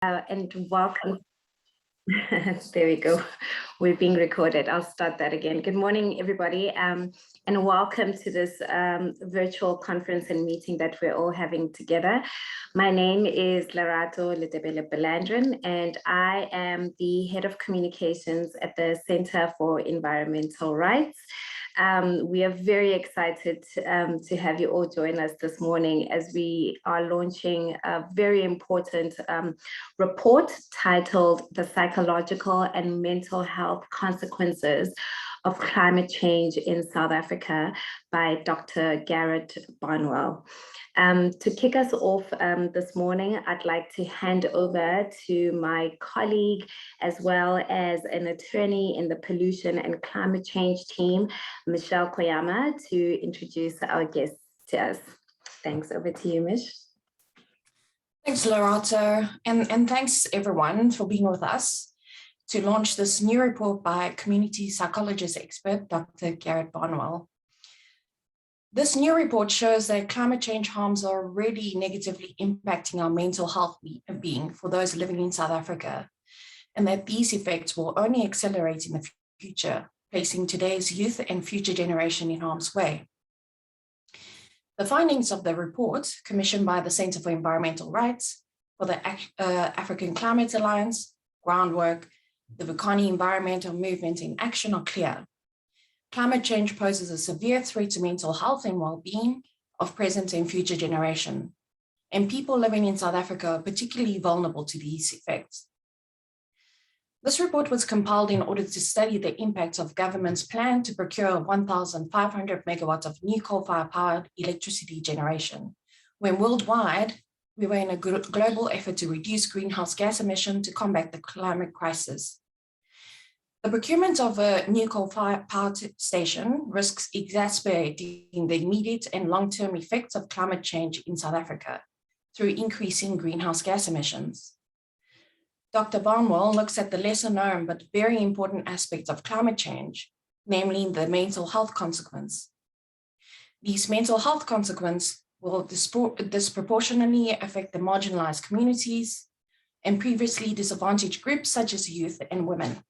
And welcome. There we go. We're being recorded. I'll start that again. Good morning, everybody, and welcome to this virtual conference and meeting that we're all having together. My name is Lerato Ledebele Belandrin, and I am the Head of Communications at the Center for Environmental Rights. We are very excited to have you all join us this morning as we are launching a very important report titled "The Psychological and Mental Health Consequences of Climate Change in South Africa" by Dr. Garret Barnwell. To kick us off this morning, I'd like to hand over to my colleague, as well as an attorney in the pollution and climate change team, Michelle Koyama, to introduce our guests to us. Thanks. Over to you, Mish. Thanks, Lerato, and thanks everyone for being with us to launch this new report by community psychologist expert, Dr. Garret Barnwell. This new report shows that climate change harms are already negatively impacting our mental health being for those living in South Africa, and that these effects will only accelerate in the future, placing today's youth and future generation in harm's way. The findings of the report, commissioned by the Center for Environmental Rights, for the African Climate Alliance, Groundwork, the Vukani Environmental Movement in Action are clear. Climate change poses a severe threat to mental health and well-being of present and future generation, and people living in South Africa are particularly vulnerable to these effects. This report was compiled in order to study the impact of government's plan to procure 1,500 megawatts of new coal-fired powered electricity generation, when worldwide we were in a global effort to reduce greenhouse gas emission to combat the climate crisis. The procurement of a new coal-fired power station risks exacerbating the immediate and long-term effects of climate change in South Africa through increasing greenhouse gas emissions. Dr. Barnwell looks at the lesser known but very important aspects of climate change, namely the mental health consequence. These mental health consequences will disproportionately affect the marginalized communities and previously disadvantaged groups such as youth and women.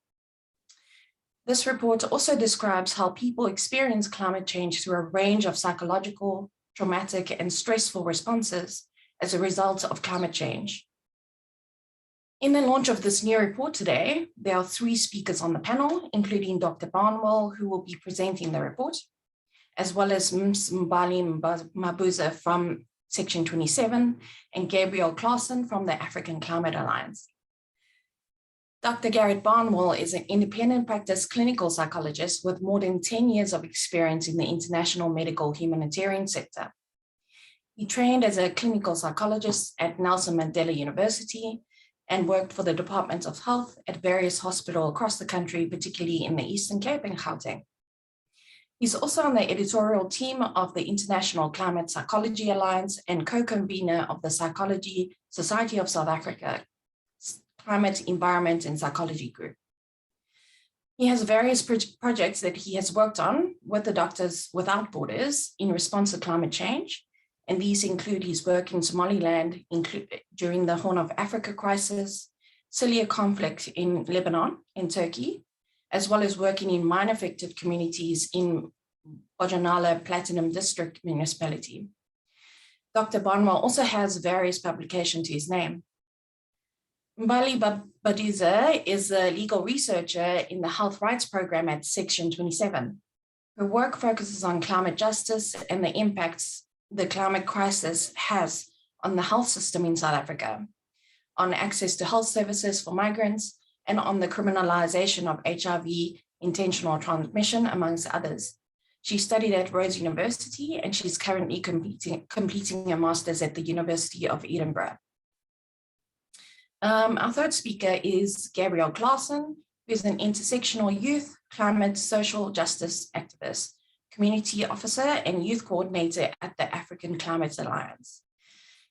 This report also describes how people experience climate change through a range of psychological, traumatic, and stressful responses as a result of climate change. In the launch of this new report today, there are 3 speakers on the panel, including Dr. Barnwell, who will be presenting the report, as well as Ms. Mbali Mabuza from Section 27 and Gabrielle Clarson from the African Climate Alliance. Dr. Garret Barnwell is an independent practice clinical psychologist with more than 10 years of experience in the international medical humanitarian sector. He trained as a clinical psychologist at Nelson Mandela University and worked for the Department of Health at various hospitals across the country, particularly in the Eastern Cape and Gauteng. He's also on the editorial team of the International Climate Psychology Alliance and co-convener of the Psychology Society of South Africa Climate, Environment, and Psychology Group. He has various projects that he has worked on with the Doctors Without Borders in response to climate change, and these include his work in Somaliland during the Horn of Africa crisis, Syria conflict in Lebanon and Turkey, as well as working in mine-affected communities in Bojanala Platinum District Municipality. Dr. Barnwell also has various publications to his name. Mbali Baduza is a legal researcher in the Health Rights Program at Section 27. Her work focuses on climate justice and the impacts the climate crisis has on the health system in South Africa, on access to health services for migrants, and on the criminalization of HIV intentional transmission, amongst others. She studied at Rhodes University, and she's currently completing a master's at the University of Edinburgh. Our third speaker is Gabrielle Clarson, who is an intersectional youth, climate, social justice activist, community officer, and youth coordinator at the African Climate Alliance.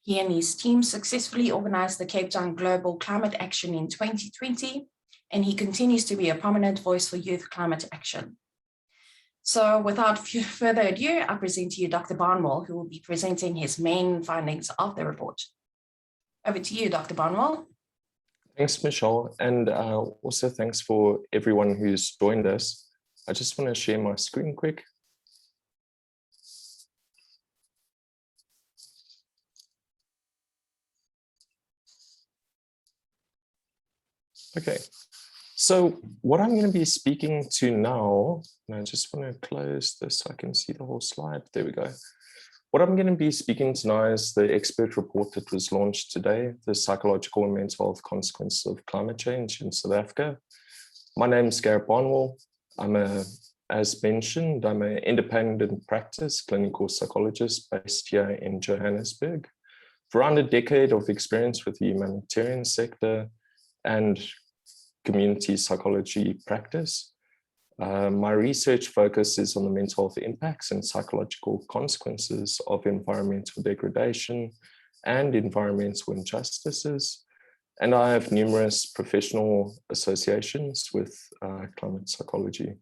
He and his team successfully organized the Cape Town Global Climate Action in 2020, and he continues to be a prominent voice for youth climate action. So without further ado, I present to you Dr. Barnwell, who will be presenting his main findings of the report. Over to you, Dr. Barnwell. Thanks, Michelle, and also thanks for everyone who's joined us. I just want to share my screen quick. Okay, so what I'm going to be speaking to now, and I just want to close this so I can see the whole slide. There we go. What I'm going to be speaking to now is the expert report that was launched today, the psychological and mental health consequences of climate change in South Africa. My name is Garret Barnwell. As mentioned, I'm an independent practice clinical psychologist based here in Johannesburg. For around a decade of experience with the humanitarian sector and community psychology practice. My research focus is on the mental health impacts and psychological consequences of environmental degradation and environmental injustices. And I have numerous professional associations with climate psychology.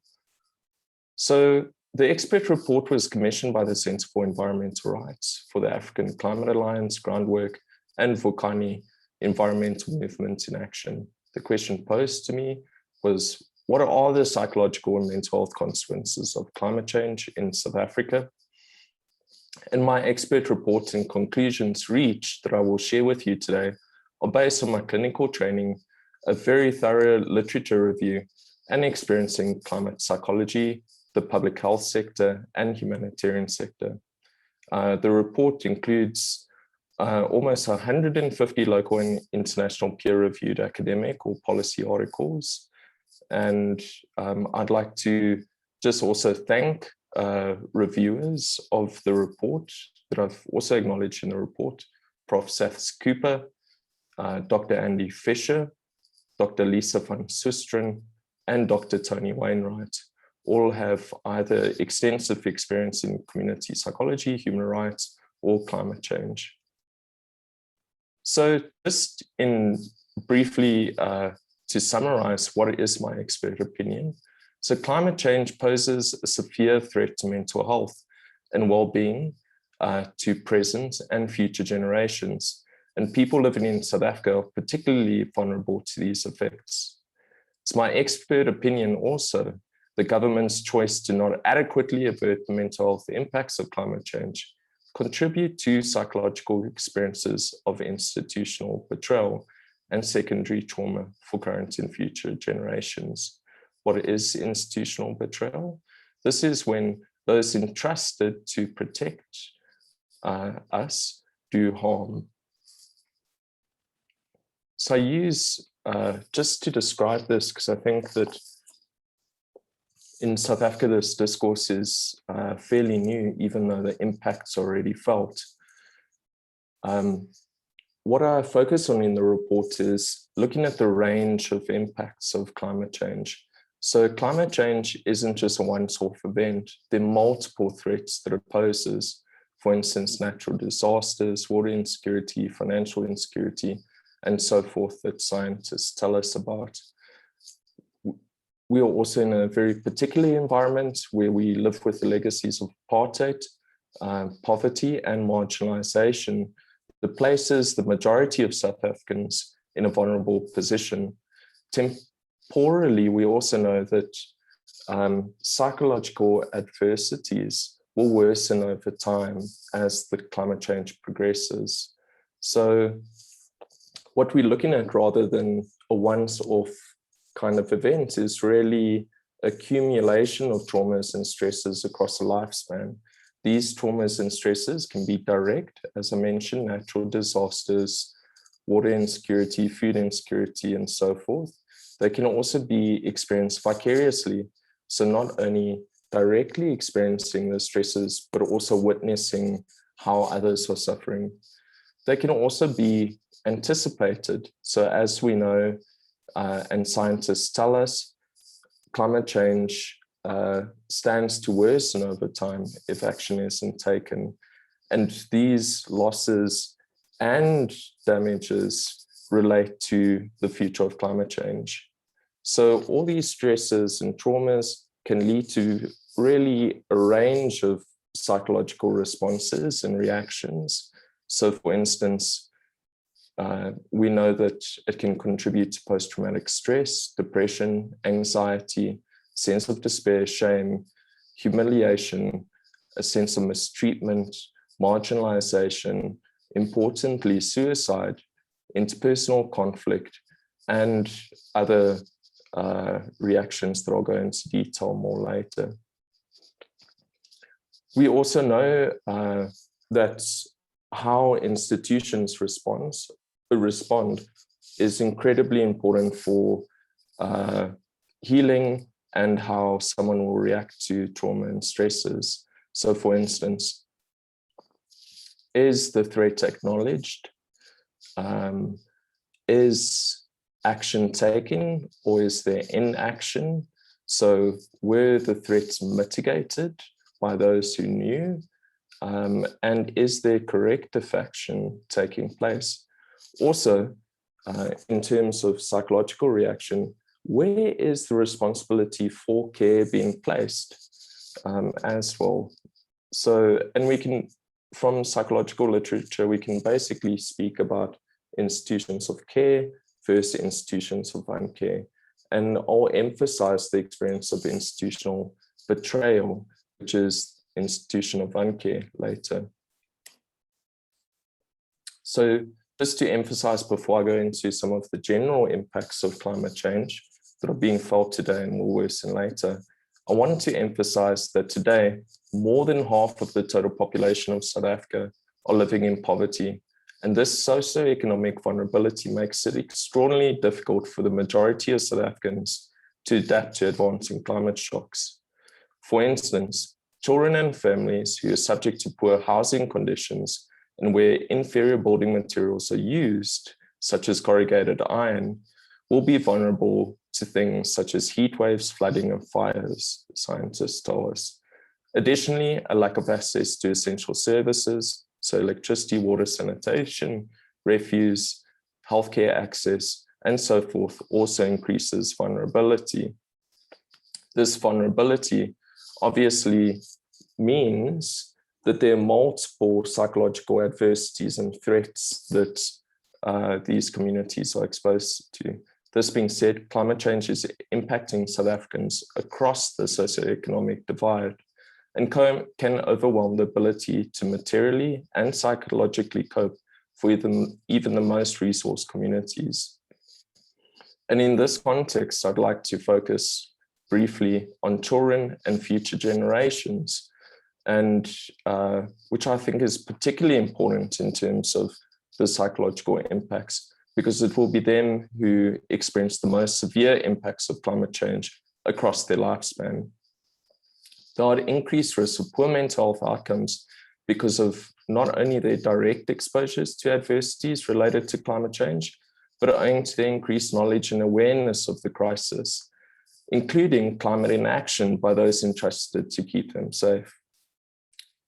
So the expert report was commissioned by the Centre for Environmental Rights for the African Climate Alliance, Groundwork, and Vukani Environmental Movement in Action. The question posed to me was, what are all the psychological and mental health consequences of climate change in South Africa? And my expert report and conclusions reached that I will share with you today are based on my clinical training, a very thorough literature review, and experiencing climate psychology, the public health sector, and humanitarian sector. The report includes almost 150 local and international peer-reviewed academic or policy articles. And I'd like to just also thank reviewers of the report that I've also acknowledged in the report, Prof. Seth Cooper, Dr. Andy Fisher, Dr. Lisa van Susteren, and Dr. Tony Wainwright. All have either extensive experience in community psychology, human rights, or climate change. So just in briefly to summarize what is my expert opinion. So climate change poses a severe threat to mental health and well-being to present and future generations. And people living in South Africa are particularly vulnerable to these effects. It's my expert opinion also the government's choice to not adequately avert the mental health impacts of climate change contribute to psychological experiences of institutional betrayal and secondary trauma for current and future generations. What is institutional betrayal? This is when those entrusted to protect us do harm. So I use, just to describe this, because I think that in South Africa, this discourse is fairly new, even though the impact's already felt. What I focus on in the report is looking at the range of impacts of climate change. So climate change isn't just a once-off event. There are multiple threats that it poses. For instance, natural disasters, water insecurity, financial insecurity, and so forth that scientists tell us about. We are also in a very particular environment where we live with the legacies of apartheid, poverty, and marginalization that places the majority of South Africans in a vulnerable position. Temporally, we also know that psychological adversities will worsen over time as the climate change progresses. So what we're looking at rather than a once-off kind of event is really accumulation of traumas and stresses across a lifespan. These traumas and stresses can be direct, as I mentioned, natural disasters, water insecurity, food insecurity, and so forth. They can also be experienced vicariously. So not only directly experiencing the stresses, but also witnessing how others are suffering. They can also be anticipated. So as we know, and scientists tell us, climate change stands to worsen over time if action isn't taken. And these losses and damages relate to the future of climate change. So all these stresses and traumas can lead to really a range of psychological responses and reactions. So for instance, we know that it can contribute to post-traumatic stress, depression, anxiety, sense of despair, shame, humiliation, a sense of mistreatment, marginalization, importantly, suicide, interpersonal conflict, and other reactions that I'll go into detail more later. We also know that how institutions respond is incredibly important for healing and how someone will react to trauma and stresses. So for instance, is the threat acknowledged? Is action taken, or is there inaction? So were the threats mitigated by those who knew? And is there corrective action taking place? Also, in terms of psychological reaction, where is the responsibility for care being placed as well? So, and we can, from psychological literature, we can basically speak about institutions of care versus institutions of uncare. And I'll emphasize the experience of institutional betrayal, which is institution of uncare later. So just to emphasize before I go into some of the general impacts of climate change that are being felt today and will worsen later, I wanted to emphasize that today, more than half of the total population of South Africa are living in poverty. And this socioeconomic vulnerability makes it extraordinarily difficult for the majority of South Africans to adapt to advancing climate shocks. For instance, children and families who are subject to poor housing conditions and where inferior building materials are used, such as corrugated iron, will be vulnerable to things such as heat waves, flooding, and fires, scientists tell us. Additionally, a lack of access to essential services, so electricity, water, sanitation, refuse, healthcare access, and so forth, also increases vulnerability. This vulnerability obviously means that there are multiple psychological adversities and threats that these communities are exposed to. This being said, climate change is impacting South Africans across the socioeconomic divide and can overwhelm the ability to materially and psychologically cope for even the most resourced communities. And in this context, I'd like to focus briefly on children and future generations, and which I think is particularly important in terms of the psychological impacts, because it will be them who experience the most severe impacts of climate change across their lifespan. They are at increased risk of poor mental health outcomes because of not only their direct exposures to adversities related to climate change, but owing to their increased knowledge and awareness of the crisis, including climate inaction by those entrusted to keep them safe.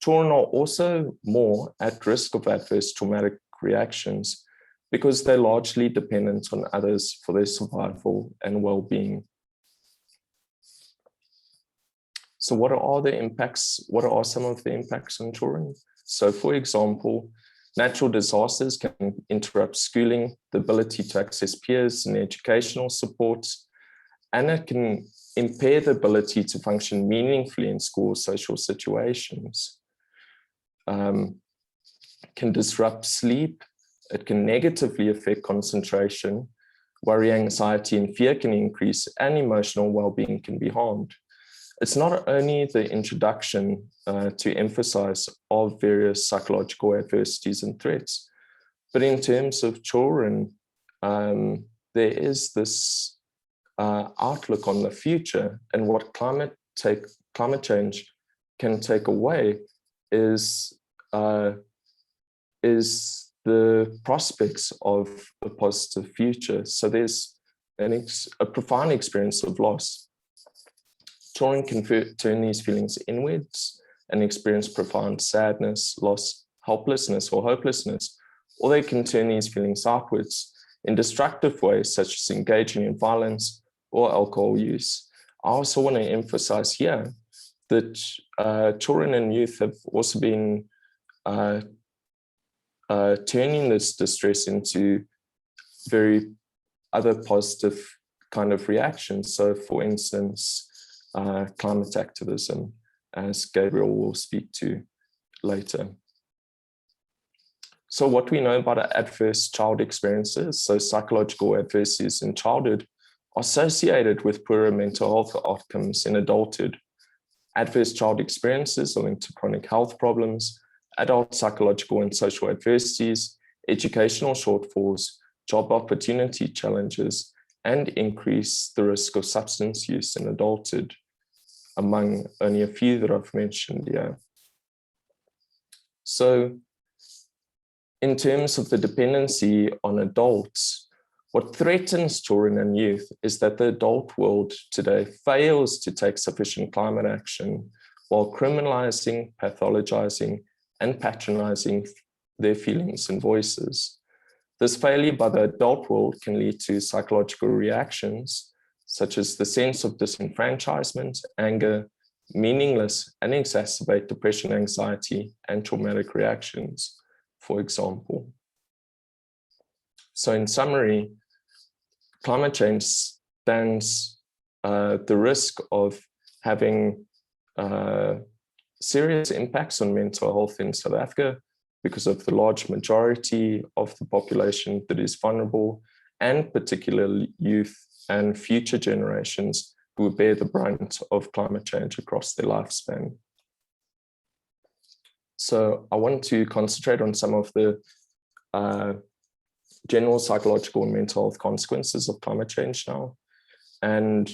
Children are also more at risk of adverse traumatic reactions because they're largely dependent on others for their survival and well-being. So what are the impacts? What are some of the impacts on children? So for example, natural disasters can interrupt schooling, the ability to access peers and educational supports, and it can impair the ability to function meaningfully in school social situations. Can disrupt sleep. It can negatively affect concentration. Worry, anxiety, and fear can increase, and emotional well-being can be harmed. It's not only the introduction to emphasize of various psychological adversities and threats, but in terms of children, there is this outlook on the future, and what climate change can take away is the prospects of a positive future. So there's a profound experience of loss. Children can turn these feelings inwards and experience profound sadness, loss, helplessness, or hopelessness, or they can turn these feelings outwards in destructive ways, such as engaging in violence or alcohol use. I also want to emphasize here that children and youth have also been turning this distress into very other positive kind of reactions. So for instance, climate activism, as Gabrielle will speak to later. So what we know about adverse child experiences, so psychological adversities in childhood, are associated with poorer mental health outcomes in adulthood. Adverse child experiences are linked to chronic health problems, adult psychological and social adversities, educational shortfalls, job opportunity challenges, and increase the risk of substance use in adulthood, among only a few that I've mentioned here. So in terms of the dependency on adults, what threatens children and youth is that the adult world today fails to take sufficient climate action while criminalizing, pathologizing, and patronizing their feelings and voices. This failure by the adult world can lead to psychological reactions, such as the sense of disenfranchisement, anger, meaningless, and exacerbate depression, anxiety, and traumatic reactions, for example. So in summary, climate change stands the risk of having serious impacts on mental health in South Africa because of the large majority of the population that is vulnerable, and particularly youth and future generations who bear the brunt of climate change across their lifespan. So I want to concentrate on some of the general psychological and mental health consequences of climate change now. And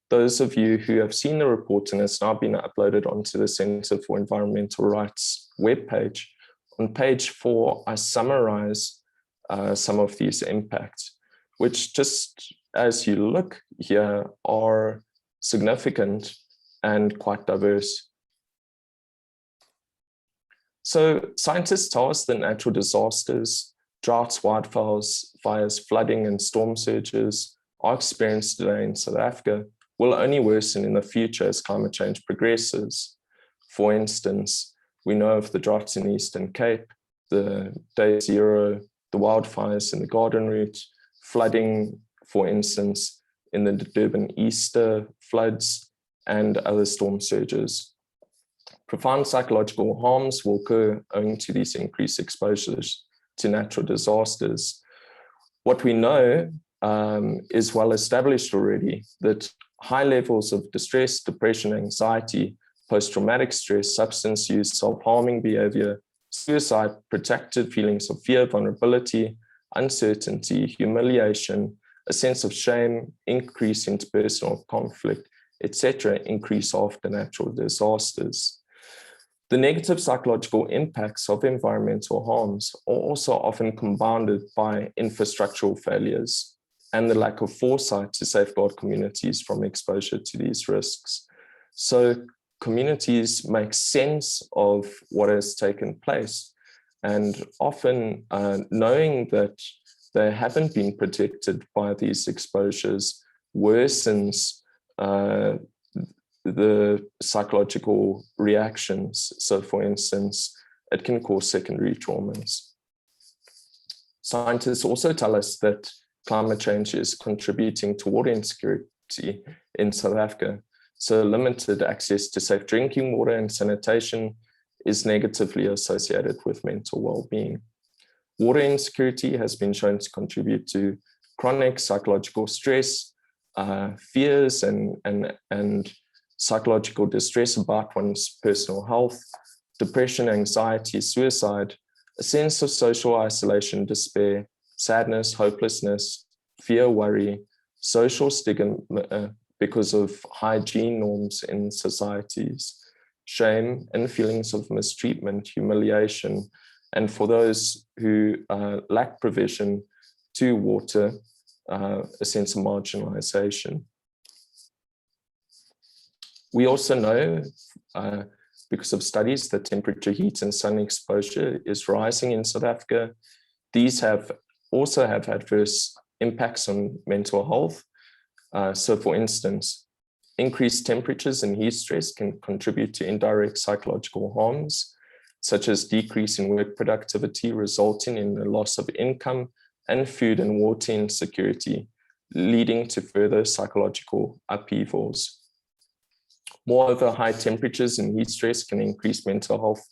those of you who have seen the report, and it's now been uploaded onto the Center for Environmental Rights webpage, on page 4, I summarize some of these impacts, which just as you look here are significant and quite diverse. So scientists tell us that natural disasters, droughts, wildfires, fires, flooding, and storm surges are experienced today in South Africa will only worsen in the future as climate change progresses. For instance, we know of the droughts in the Eastern Cape, the Day Zero, the wildfires in the Garden Route, flooding, for instance, in the Durban Easter floods, and other storm surges. Profound psychological harms will occur owing to these increased exposures to natural disasters. What we know is well established already, that high levels of distress, depression, anxiety, post-traumatic stress, substance use, self-harming behavior, suicide, protracted feelings of fear, vulnerability, uncertainty, humiliation, a sense of shame, increase in interpersonal conflict, etc., increase after natural disasters. The negative psychological impacts of environmental harms are also often compounded by infrastructural failures and the lack of foresight to safeguard communities from exposure to these risks. So communities make sense of what has taken place, and often knowing that they haven't been protected by these exposures worsens the psychological reactions. So for instance, it can cause secondary traumas. Scientists also tell us that climate change is contributing to water insecurity in South Africa. So limited access to safe drinking water and sanitation is negatively associated with mental well-being. Water insecurity has been shown to contribute to chronic psychological stress, fears and psychological distress about one's personal health, depression, anxiety, suicide, a sense of social isolation, despair, sadness, hopelessness, fear, worry, social stigma because of hygiene norms in societies, shame and feelings of mistreatment, humiliation, and for those who lack provision to water, a sense of marginalization. We also know, because of studies, that temperature, heat, and sun exposure is rising in South Africa. These also have adverse impacts on mental health. So for instance, increased temperatures and heat stress can contribute to indirect psychological harms. such as decrease in work productivity, resulting in the loss of income and food and water insecurity, leading to further psychological upheavals. Moreover, high temperatures and heat stress can increase mental health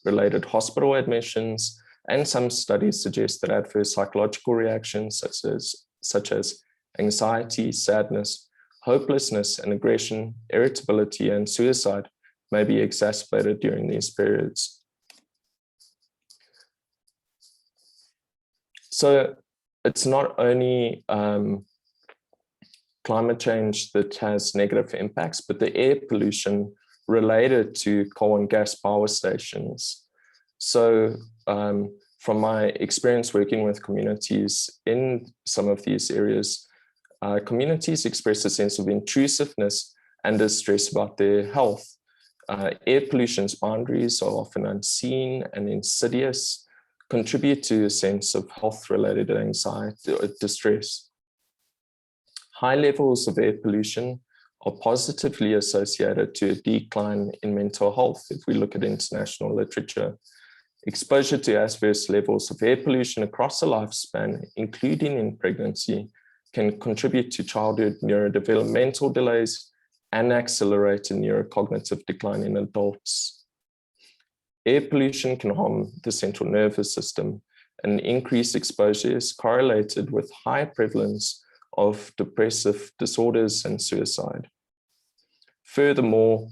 related hospital admissions, and some studies suggest that adverse psychological reactions such as anxiety, sadness, hopelessness, and aggression, irritability, and suicide may be exacerbated during these periods. So it's not only climate change that has negative impacts, but the air pollution related to coal and gas power stations. So from my experience working with communities in some of these areas, communities express a sense of intrusiveness and distress about their health. Air pollution's boundaries are often unseen and insidious, contribute to a sense of health-related anxiety or distress. High levels of air pollution are positively associated to a decline in mental health if we look at international literature. Exposure to adverse levels of air pollution across a lifespan, including in pregnancy, can contribute to childhood neurodevelopmental delays and accelerated neurocognitive decline in adults. Air pollution can harm the central nervous system, and increased exposure is correlated with high prevalence of depressive disorders and suicide. Furthermore,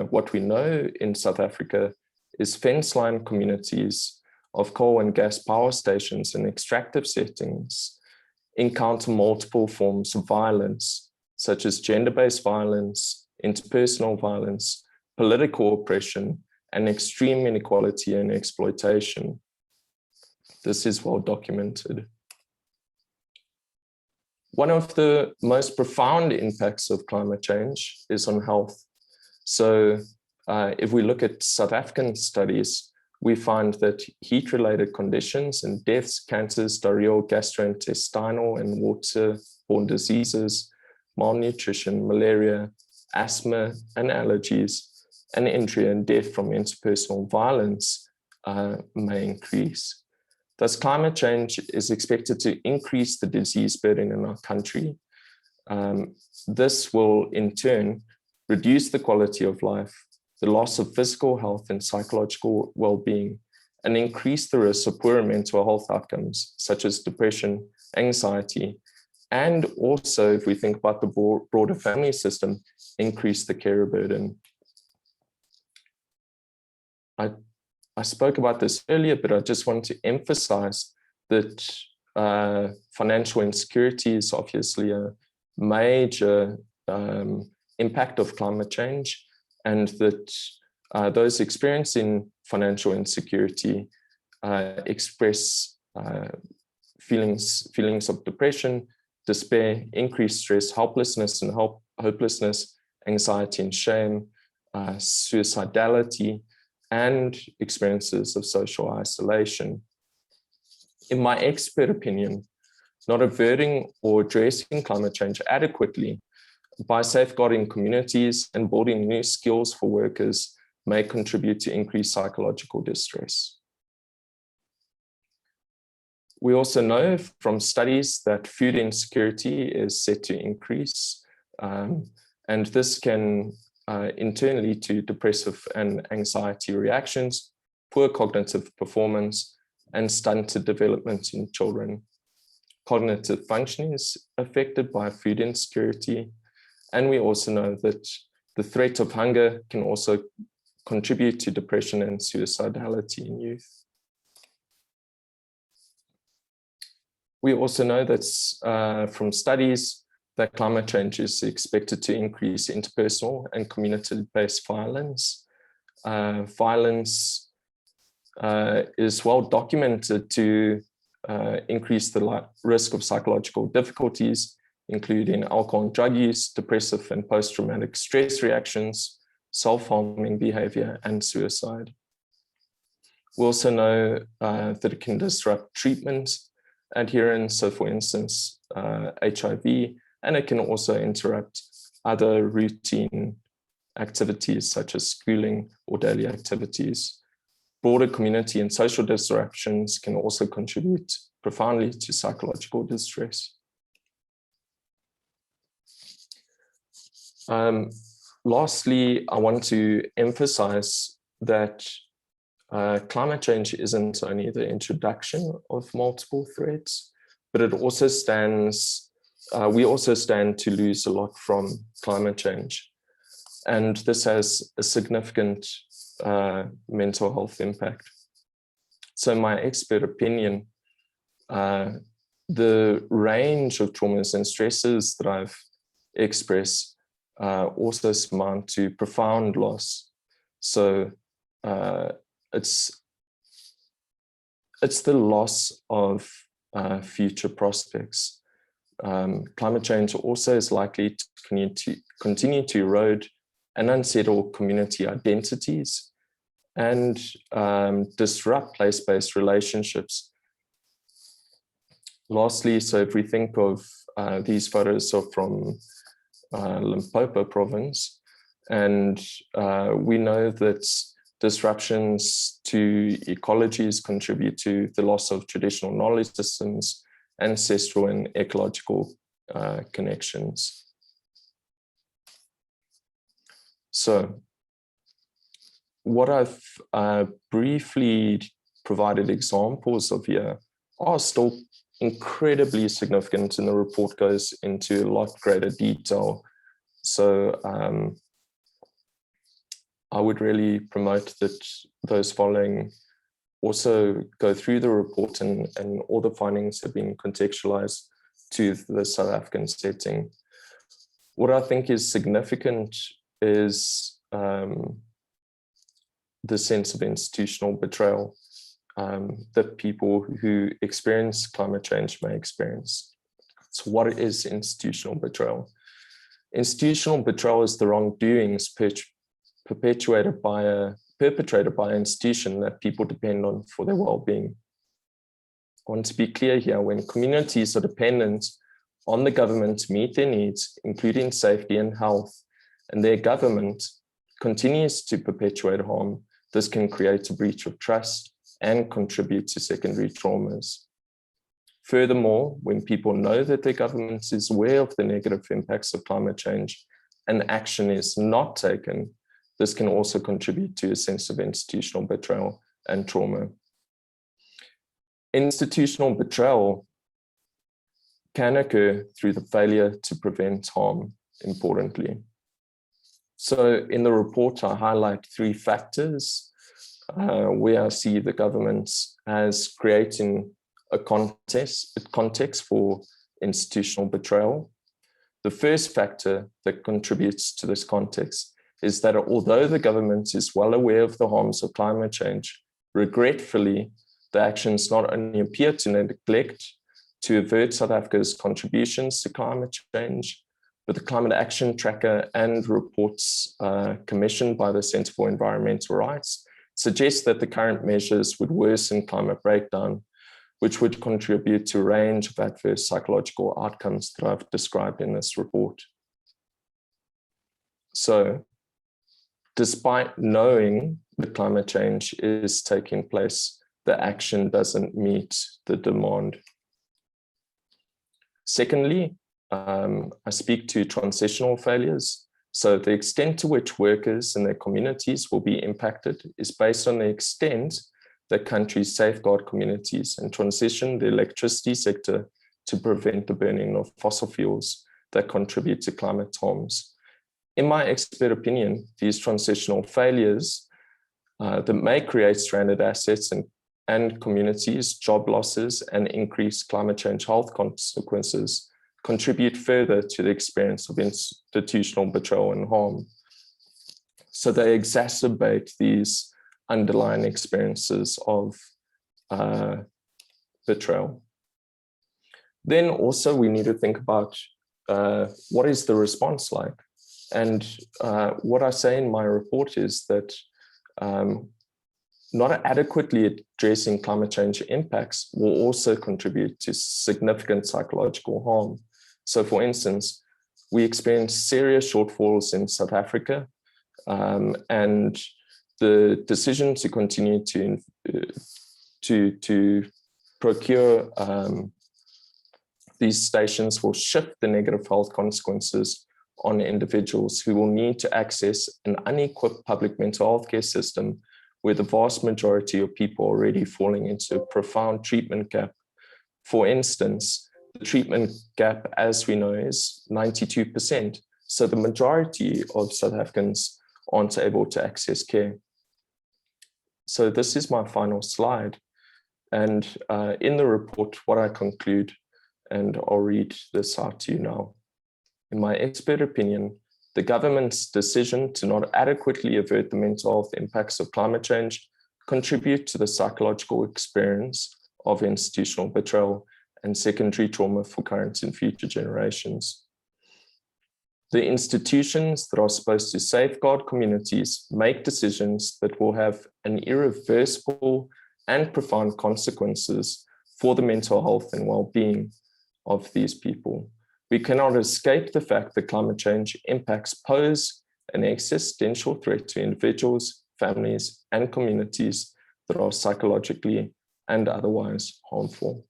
what we know in South Africa is fence-line communities of coal and gas power stations in extractive settings encounter multiple forms of violence, such as gender-based violence, interpersonal violence, political oppression, and extreme inequality and exploitation. This is well documented. One of the most profound impacts of climate change is on health. So if we look at South African studies, we find that heat-related conditions and deaths, cancers, diarrheal, gastrointestinal and waterborne diseases, malnutrition, malaria, asthma and allergies, and injury and death from interpersonal violence may increase. Thus, climate change is expected to increase the disease burden in our country. This will, in turn, reduce the quality of life, the loss of physical health and psychological well-being, and increase the risk of poorer mental health outcomes, such as depression, anxiety, and also, if we think about the broader family system, increase the carer burden. I spoke about this earlier, but I just want to emphasize that financial insecurity is obviously a major impact of climate change, and that those experiencing financial insecurity express feelings of depression, despair, increased stress, helplessness and hopelessness, anxiety and shame, suicidality, and experiences of social isolation. In my expert opinion, not averting or addressing climate change adequately by safeguarding communities and building new skills for workers may contribute to increased psychological distress. We also know from studies that food insecurity is set to increase, and this can in turn lead to depressive and anxiety reactions, poor cognitive performance, and stunted development in children. Cognitive functioning is affected by food insecurity, and we also know that the threat of hunger can also contribute to depression and suicidality in youth. We also know that from studies that climate change is expected to increase interpersonal and community-based violence. Violence is well documented to increase the risk of psychological difficulties, including alcohol and drug use, depressive and post-traumatic stress reactions, self-harming behavior, and suicide. We also know that it can disrupt treatment adherence, so for instance, HIV, and it can also interrupt other routine activities such as schooling or daily activities. broader community and social disruptions can also contribute profoundly to psychological distress. Lastly, I want to emphasize that climate change isn't only the introduction of multiple threats, but it also we also stand to lose a lot from climate change. And this has a significant mental health impact. So in my expert opinion, the range of traumas and stresses that I've expressed also amount to profound loss. So it's the loss of future prospects. Climate change also is likely to continue to erode and unsettle community identities and disrupt place-based relationships. Lastly, so if we think of these photos are from Limpopo province, and we know that disruptions to ecologies contribute to the loss of traditional knowledge systems, ancestral and ecological connections. So what I've briefly provided examples of here are still incredibly significant, and the report goes into a lot greater detail. So I would really promote that those following also go through the report, and all the findings have been contextualized to the South African setting. What I think is significant is the sense of institutional betrayal that people who experience climate change may experience. So what is institutional betrayal? Institutional betrayal is the wrongdoings perpetrated by an institution that people depend on for their well-being. I want to be clear here, when communities are dependent on the government to meet their needs, including safety and health, and their government continues to perpetuate harm, this can create a breach of trust and contribute to secondary traumas. Furthermore, when people know that their government is aware of the negative impacts of climate change and action is not taken, this can also contribute to a sense of institutional betrayal and trauma. Institutional betrayal can occur through the failure to prevent harm, importantly. So in the report, I highlight 3 factors where I see the government as creating a context for institutional betrayal. The first factor that contributes to this context is that although the government is well aware of the harms of climate change, regretfully, the actions not only appear to neglect to avert South Africa's contributions to climate change, but the Climate Action Tracker and reports commissioned by the Centre for Environmental Rights suggest that the current measures would worsen climate breakdown, which would contribute to a range of adverse psychological outcomes that I've described in this report. So, despite knowing that climate change is taking place, the action doesn't meet the demand. Secondly, I speak to transitional failures. So the extent to which workers and their communities will be impacted is based on the extent that countries safeguard communities and transition the electricity sector to prevent the burning of fossil fuels that contribute to climate harms. In my expert opinion, these transitional failures that may create stranded assets and communities, job losses, and increased climate change health consequences contribute further to the experience of institutional betrayal and harm. So they exacerbate these underlying experiences of betrayal. Then also we need to think about what is the response like? And what I say in my report is that not adequately addressing climate change impacts will also contribute to significant psychological harm. So for instance, we experienced serious shortfalls in South Africa, and the decision to continue to procure these stations will shift the negative health consequences on individuals who will need to access an unequipped public mental health care system where the vast majority of people are already falling into a profound treatment gap. For instance, the treatment gap, as we know, is 92%. So the majority of South Africans aren't able to access care. So this is my final slide. And in the report, what I conclude, and I'll read this out to you now. In my expert opinion, the government's decision to not adequately avert the mental health impacts of climate change contribute to the psychological experience of institutional betrayal and secondary trauma for current and future generations. The institutions that are supposed to safeguard communities make decisions that will have an irreversible and profound consequences for the mental health and well-being of these people. We cannot escape the fact that climate change impacts pose an existential threat to individuals, families, and communities that are psychologically and otherwise harmful.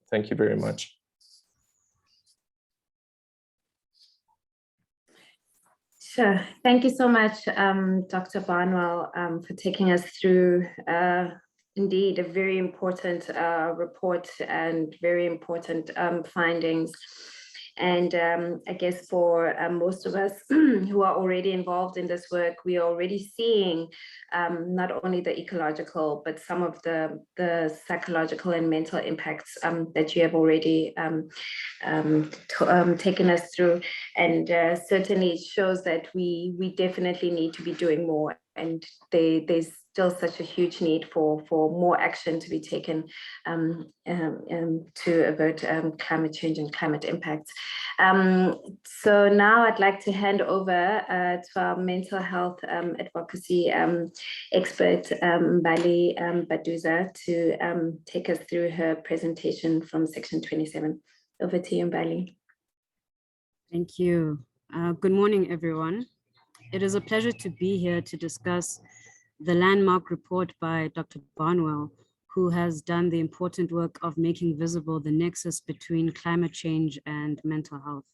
Thank you very much. Sure. Thank you so much, Dr. Barnwell, for taking us through indeed a very important report and very important findings. And I guess for most of us who are already involved in this work, we are already seeing not only the ecological, but some of the psychological and mental impacts that you have already taken us through. And certainly it shows that we definitely need to be doing more. And there's still such a huge need for more action to be taken to avert climate change and climate impacts. So now I'd like to hand over to our mental health advocacy expert, Mbali Baduza, to take us through her presentation from section 27. Over to you, Mbali. Thank you. Good morning, everyone. It is a pleasure to be here to discuss the landmark report by Dr. Barnwell, who has done the important work of making visible the nexus between climate change and mental health.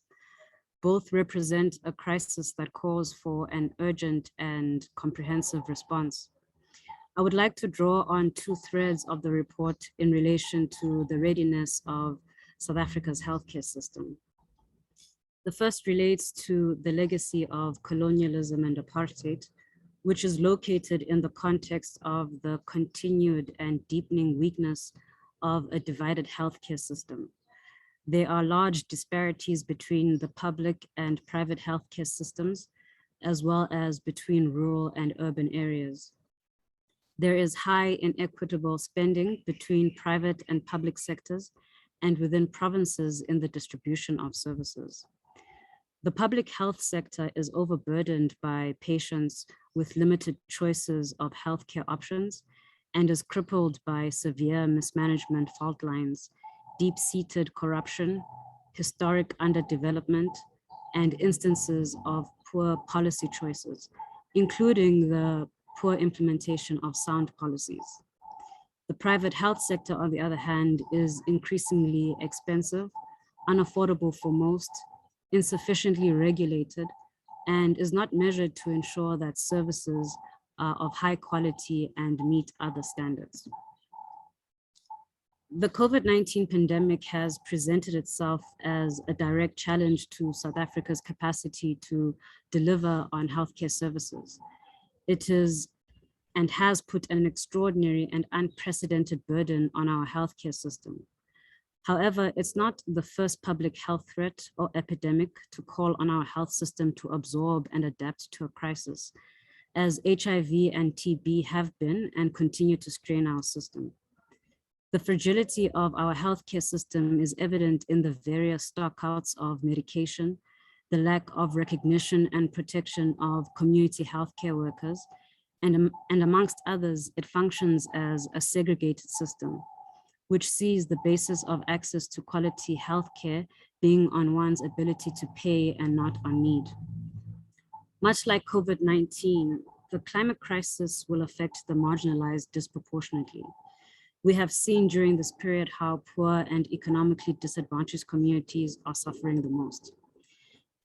Both represent a crisis that calls for an urgent and comprehensive response. I would like to draw on two threads of the report in relation to the readiness of South Africa's healthcare system. The first relates to the legacy of colonialism and apartheid, which is located in the context of the continued and deepening weakness of a divided healthcare system. There are large disparities between the public and private healthcare systems, as well as between rural and urban areas. There is high inequitable spending between private and public sectors and within provinces in the distribution of services. The public health sector is overburdened by patients with limited choices of healthcare options and is crippled by severe mismanagement fault lines, deep-seated corruption, historic underdevelopment, and instances of poor policy choices, including the poor implementation of sound policies. The private health sector, on the other hand, is increasingly expensive, unaffordable for most, insufficiently regulated, and is not measured to ensure that services are of high quality and meet other standards. The COVID-19 pandemic has presented itself as a direct challenge to South Africa's capacity to deliver on healthcare services. It is and has put an extraordinary and unprecedented burden on our healthcare system. However, it's not the first public health threat or epidemic to call on our health system to absorb and adapt to a crisis, as HIV and TB have been and continue to strain our system. The fragility of our healthcare system is evident in the various stockouts of medication, the lack of recognition and protection of community healthcare workers, and amongst others, it functions as a segregated system, which sees the basis of access to quality healthcare being on one's ability to pay and not on need. Much like COVID-19, the climate crisis will affect the marginalized disproportionately. We have seen during this period how poor and economically disadvantaged communities are suffering the most.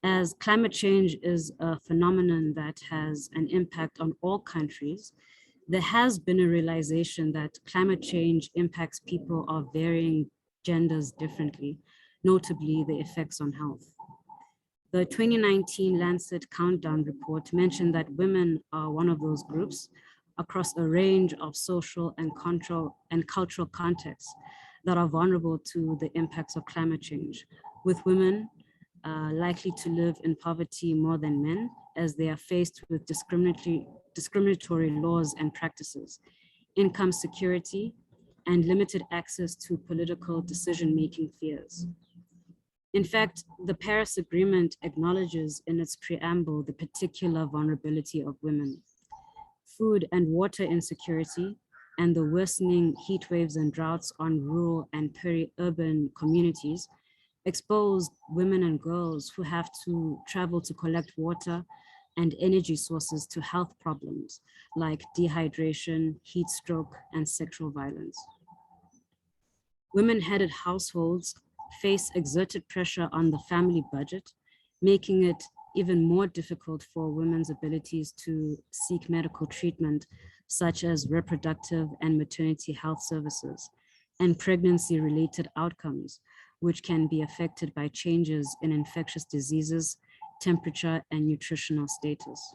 As climate change is a phenomenon that has an impact on all countries, there has been a realization that climate change impacts people of varying genders differently, notably the effects on health. The 2019 Lancet Countdown report mentioned that women are one of those groups across a range of social and cultural contexts that are vulnerable to the impacts of climate change, with women likely to live in poverty more than men as they are faced with discriminatory laws and practices, income security, and limited access to political decision-making spheres. In fact, the Paris Agreement acknowledges in its preamble the particular vulnerability of women. Food and water insecurity and the worsening heat waves and droughts on rural and peri-urban communities expose women and girls who have to travel to collect water and energy sources to health problems like dehydration, heat stroke, and sexual violence. Women-headed households face exerted pressure on the family budget, making it even more difficult for women's abilities to seek medical treatment, such as reproductive and maternity health services, and pregnancy-related outcomes, which can be affected by changes in infectious diseases, temperature, and nutritional status.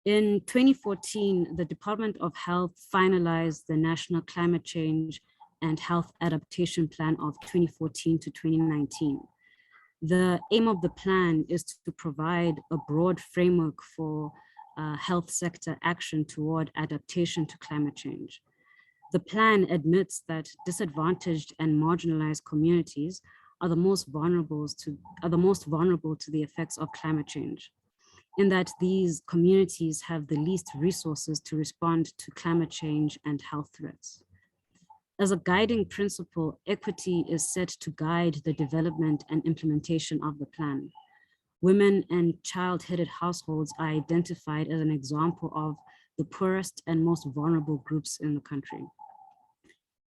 In 2014, the Department of Health finalized the National Climate Change and Health Adaptation Plan of 2014 to 2019. The aim of the plan is to provide a broad framework for health sector action toward adaptation to climate change. The plan admits that disadvantaged and marginalized communities are the most vulnerable to the effects of climate change, in that these communities have the least resources to respond to climate change and health threats. As a guiding principle, equity is set to guide the development and implementation of the plan. Women and child-headed households are identified as an example of the poorest and most vulnerable groups in the country.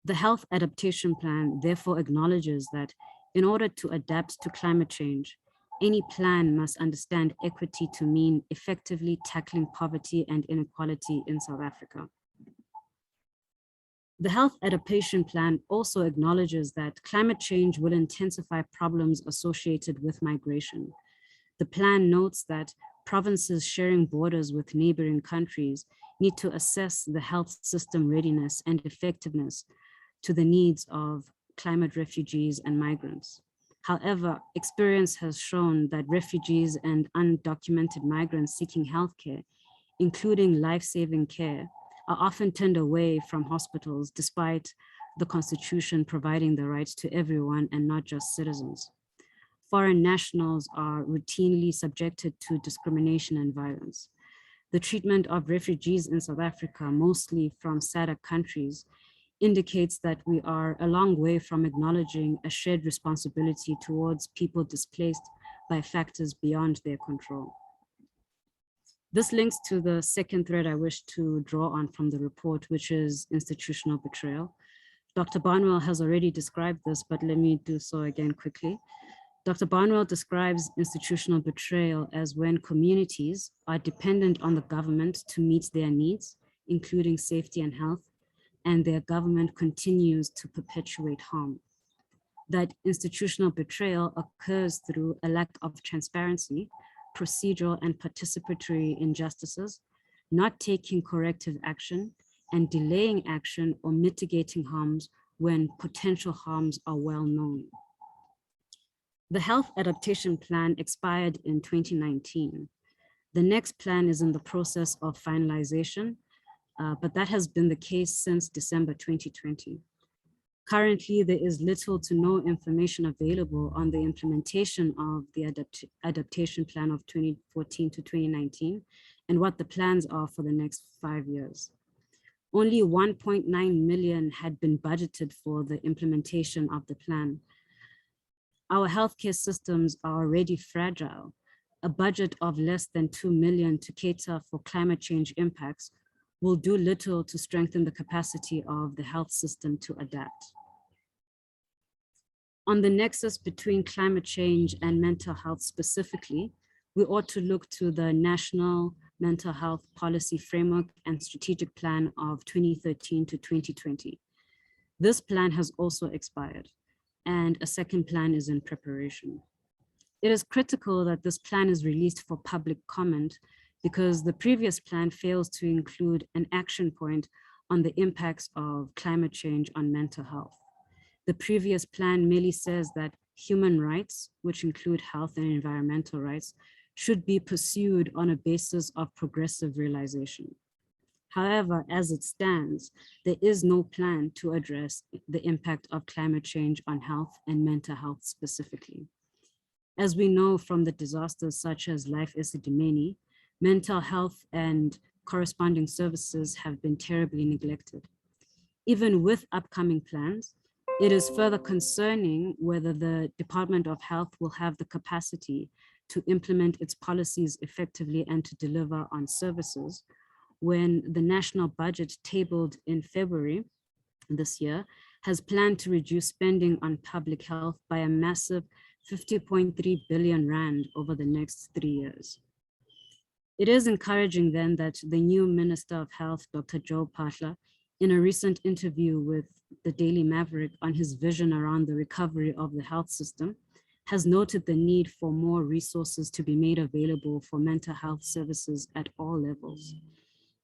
The Health Adaptation Plan therefore acknowledges that in order to adapt to climate change, any plan must understand equity to mean effectively tackling poverty and inequality in South Africa. The Health Adaptation Plan also acknowledges that climate change will intensify problems associated with migration. The plan notes that provinces sharing borders with neighboring countries need to assess the health system readiness and effectiveness to the needs of climate refugees and migrants. However, experience has shown that refugees and undocumented migrants seeking healthcare, including life-saving care, are often turned away from hospitals despite the Constitution providing the rights to everyone and not just citizens. Foreign nationals are routinely subjected to discrimination and violence. The treatment of refugees in South Africa, mostly from SADC countries, indicates that we are a long way from acknowledging a shared responsibility towards people displaced by factors beyond their control. This links to the second thread I wish to draw on from the report, which is institutional betrayal. Dr. Barnwell has already described this, but let me do so again quickly. Dr. Barnwell describes institutional betrayal as when communities are dependent on the government to meet their needs, including safety and health, and their government continues to perpetuate harm. That institutional betrayal occurs through a lack of transparency, procedural and participatory injustices, not taking corrective action, and delaying action or mitigating harms when potential harms are well known. The Health Adaptation Plan expired in 2019. The next plan is in the process of finalization, but that has been the case since December 2020. Currently, there is little to no information available on the implementation of the adaptation plan of 2014 to 2019 and what the plans are for the next 5 years. Only 1.9 million had been budgeted for the implementation of the plan. Our healthcare systems are already fragile, a budget of less than 2 million to cater for climate change impacts will do little to strengthen the capacity of the health system to adapt. On the nexus between climate change and mental health specifically, we ought to look to the National Mental Health Policy Framework and Strategic Plan of 2013 to 2020. This plan has also expired, and a second plan is in preparation. It is critical that this plan is released for public comment because the previous plan fails to include an action point on the impacts of climate change on mental health. The previous plan merely says that human rights, which include health and environmental rights, should be pursued on a basis of progressive realization. However, as it stands, there is no plan to address the impact of climate change on health and mental health specifically. As we know from the disasters such as Life Esidimeni, mental health and corresponding services have been terribly neglected. Even with upcoming plans, it is further concerning whether the Department of Health will have the capacity to implement its policies effectively and to deliver on services when the national budget tabled in February this year has planned to reduce spending on public health by a massive 50.3 billion rand over the next 3 years. It is encouraging then that the new Minister of Health, Dr. Joe Pahla, in a recent interview with the Daily Maverick on his vision around the recovery of the health system, has noted the need for more resources to be made available for mental health services at all levels.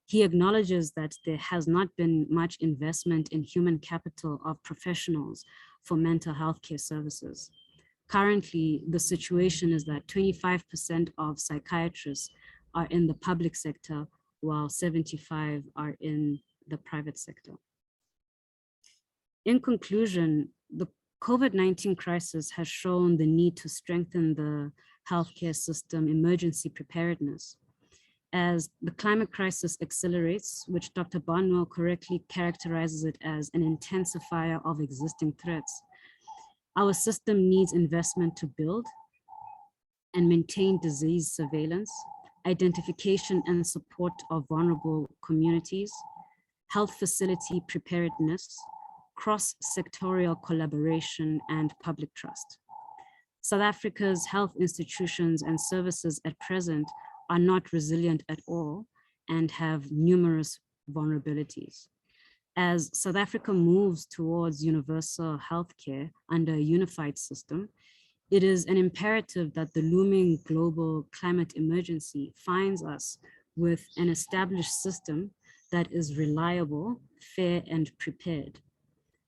He acknowledges that there has not been much investment in human capital of professionals for mental health care services. Currently, the situation is that 25% of psychiatrists are in the public sector, while 75% are in the private sector. In conclusion, the COVID-19 crisis has shown the need to strengthen the healthcare system emergency preparedness. As the climate crisis accelerates, which Dr. Barnwell correctly characterizes it as an intensifier of existing threats, our system needs investment to build and maintain disease surveillance, identification and support of vulnerable communities, health facility preparedness, cross-sectorial collaboration, and public trust. South Africa's health institutions and services at present are not resilient at all and have numerous vulnerabilities. As South Africa moves towards universal healthcare under a unified system, it is an imperative that the looming global climate emergency finds us with an established system that is reliable, fair, and prepared.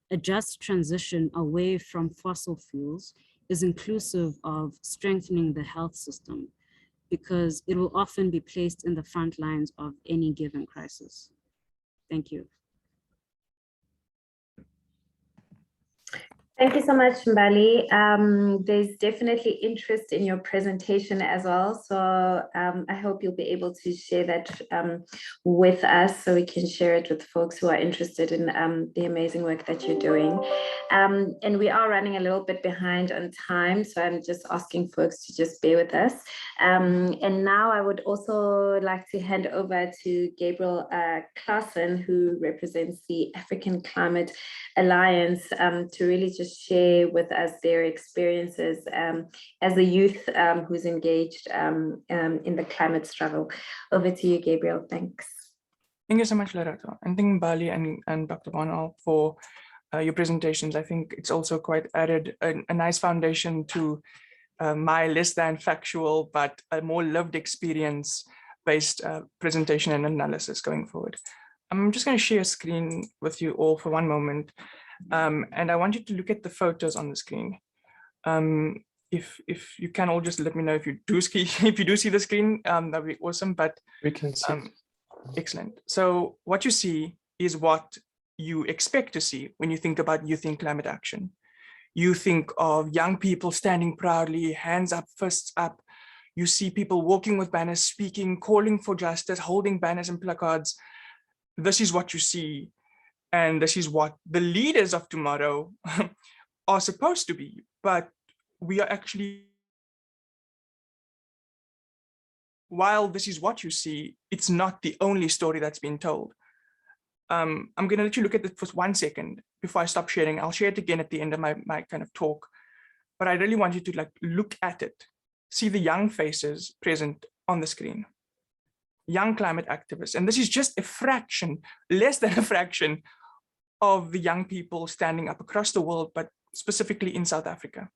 A just transition away from fossil fuels is inclusive of strengthening the health system because it will often be placed in the front lines of any given crisis. Thank you. Thank you so much, Mbali. There's definitely interest in your presentation as well. So I hope you'll be able to share that with us so we can share it with folks who are interested in the amazing work that you're doing. And we are running a little bit behind on time, so I'm just asking folks to just bear with us. And now I would also like to hand over to Gabrielle Clarson, who represents the African Climate Alliance, to really just share with us their experiences as a youth who's engaged in the climate struggle. Over to you, Gabrielle. Thanks. Thank you so much, Lerato. And thank Bali and Dr. Barnwell for your presentations. I think it's also quite added a nice foundation to my less than factual, but a more lived experience based presentation and analysis going forward. I'm just going to share a screen with you all for one moment. And I want you to look at the photos on the screen. If you can all just let me know if you do see the screen, that'd be awesome. But we can see. Excellent. So what you see is what you expect to see when you think about youth in climate action. You think of young people standing proudly, hands up, fists up. You see people walking with banners, speaking, calling for justice, holding banners and placards. This is what you see. And this is what the leaders of tomorrow are supposed to be. But we are actually while this is what you see, it's not the only story that's been told. I'm going to let you look at it for 1 second before I stop sharing. I'll share it again at the end of my kind of talk. But I really want you to like look at it, see the young faces present on the screen. Young climate activists. And this is just a fraction, less than a fraction of the young people standing up across the world, but specifically in South Africa.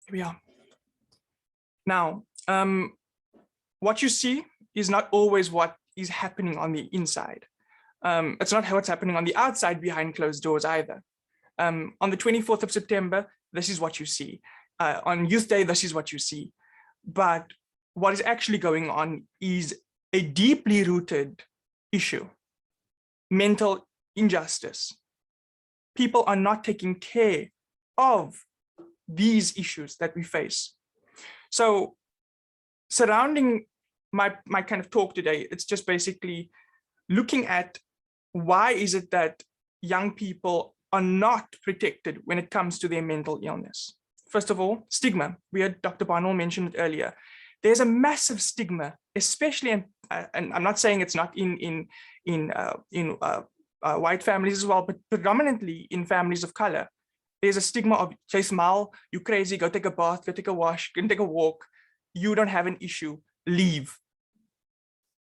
Here we are. Now, what you see is not always what is happening on the inside. It's not what's happening on the outside behind closed doors either. On the 24th of September, this is what you see. On Youth Day, this is what you see. But what is actually going on is a deeply rooted issue, mental injustice. People are not taking care of these issues that we face. So surrounding my kind of talk today, it's just basically looking at why is it that young people are not protected when it comes to their mental illness. First of all, stigma. We heard Dr. Barnwell mention it earlier. There's a massive stigma, especially, and I'm not saying it's not in white families as well, but predominantly in families of color. There's a stigma of, say, smile, you're crazy, go take a bath, go take a wash, go take a walk. You don't have an issue, leave.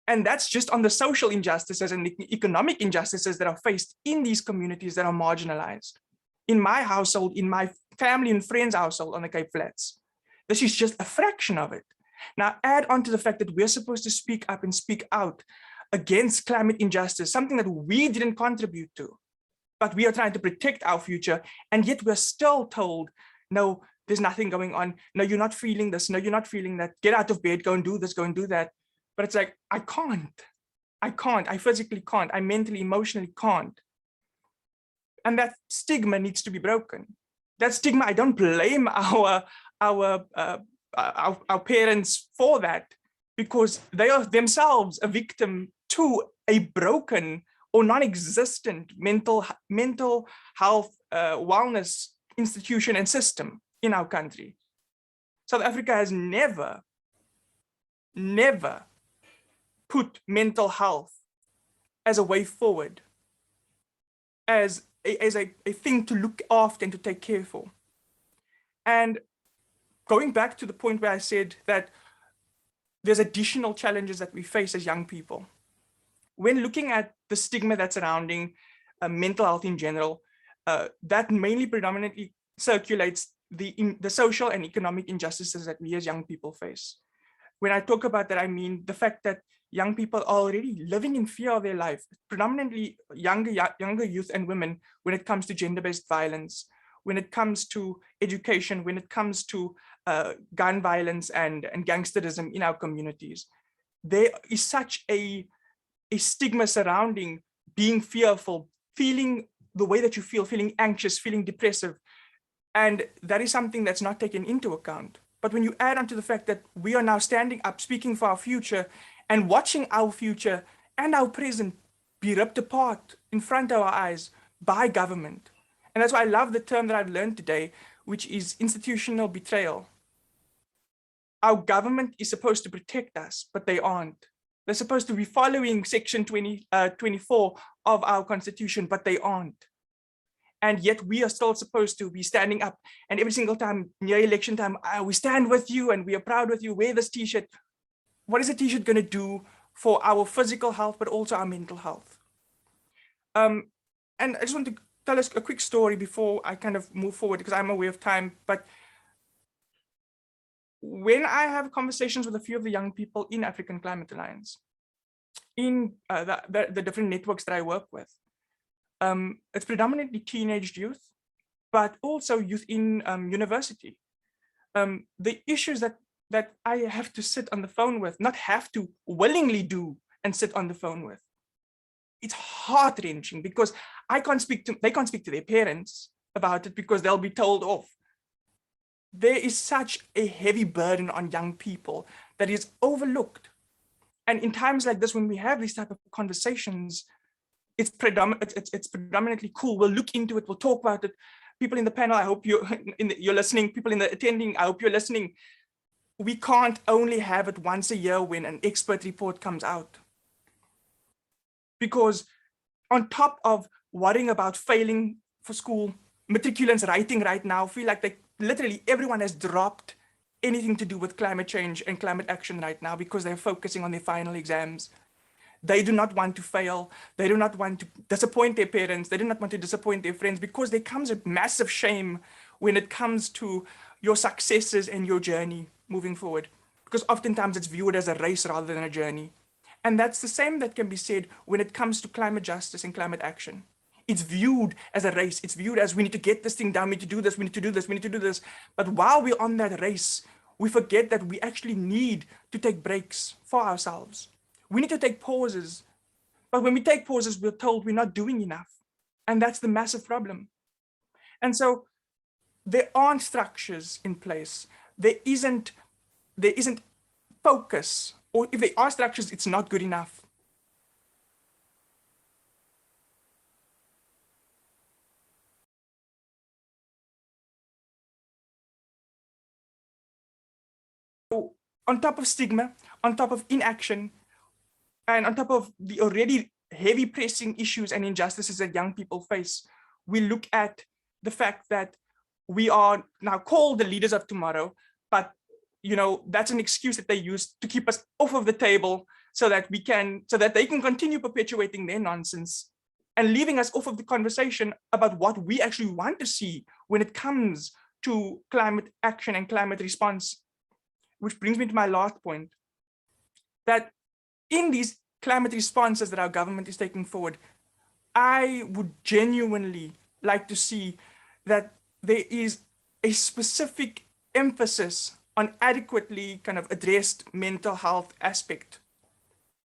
And that's just on the social injustices and the economic injustices that are faced in these communities that are marginalized. In my household, in my family and friends' household on the Cape Flats, this is just a fraction of it. Now, add on to the fact that we're supposed to speak up and speak out against climate injustice, something that we didn't contribute to, but we are trying to protect our future. And yet we're still told, no, there's nothing going on. No, you're not feeling this. No, you're not feeling that. Get out of bed, go and do this, go and do that. But it's like, I can't, I physically can't, I mentally, emotionally can't. And that stigma needs to be broken. That stigma, I don't blame our parents for that, because they are themselves a victim to a broken or non-existent mental health wellness institution and system in our country. South Africa has never put mental health as a way forward, as a thing to look after and to take care for. And going back to the point where I said that there's additional challenges that we face as young people. When looking at the stigma that's surrounding mental health in general, that mainly predominantly circulates the social and economic injustices that we as young people face. When I talk about that, I mean the fact that young people are already living in fear of their life, predominantly younger youth and women, when it comes to gender-based violence, when it comes to education, when it comes to gun violence and gangsterism in our communities. There is such a stigma surrounding being fearful, feeling the way that you feel, feeling anxious, feeling depressive. And that is something that's not taken into account. But when you add on to the fact that we are now standing up, speaking for our future, and watching our future and our present be ripped apart in front of our eyes by government. And that's why I love the term that I've learned today, which is institutional betrayal. Our government is supposed to protect us, but they aren't. They're supposed to be following Section 24 of our Constitution, but they aren't. And yet we are still supposed to be standing up. And every single time near election time, we stand with you and we are proud with you, wear this t-shirt. What is a t-shirt going to do for our physical health, but also our mental health? And I just want to tell us a quick story before I kind of move forward, because I'm aware of time. But when I have conversations with a few of the young people in African Climate Alliance, in the different networks that I work with, it's predominantly teenage youth, but also youth in university. The issues that I have to sit on the phone with, not have to, willingly do and sit on the phone with. It's heart-wrenching because they can't speak to their parents about it because they'll be told off. There is such a heavy burden on young people that is overlooked. And in times like this, when we have these type of conversations, it's predominantly cool. We'll look into it, we'll talk about it. people in the panel, I hope you're listening, people in the attending, I hope you're listening. We can't only have it once a year when an expert report comes out. Because on top of worrying about failing for school, matriculants writing right now feel like literally everyone has dropped anything to do with climate change and climate action right now because they're focusing on their final exams. They do not want to fail. They do not want to disappoint their parents. They do not want to disappoint their friends, because there comes a massive shame when it comes to your successes and your journey moving forward, because oftentimes it's viewed as a race rather than a journey. And that's the same that can be said when it comes to climate justice and climate action. It's viewed as a race. It's viewed as we need to get this thing done. We need to do this. We need to do this. We need to do this. But while we're on that race, we forget that we actually need to take breaks for ourselves. We need to take pauses. But when we take pauses, we're told we're not doing enough. And that's the massive problem. And so there aren't structures in place. There isn't focus, or if there are structures, it's not good enough. So on top of stigma, on top of inaction, and on top of the already heavy pressing issues and injustices that young people face, we look at the fact that we are now called the leaders of tomorrow, but that's an excuse that they use to keep us off of the table so that they can continue perpetuating their nonsense and leaving us off of the conversation about what we actually want to see when it comes to climate action and climate response. Which brings me to my last point, that in these climate responses that our government is taking forward, I would genuinely like to see that there is a specific emphasis on adequately kind of addressed mental health aspect.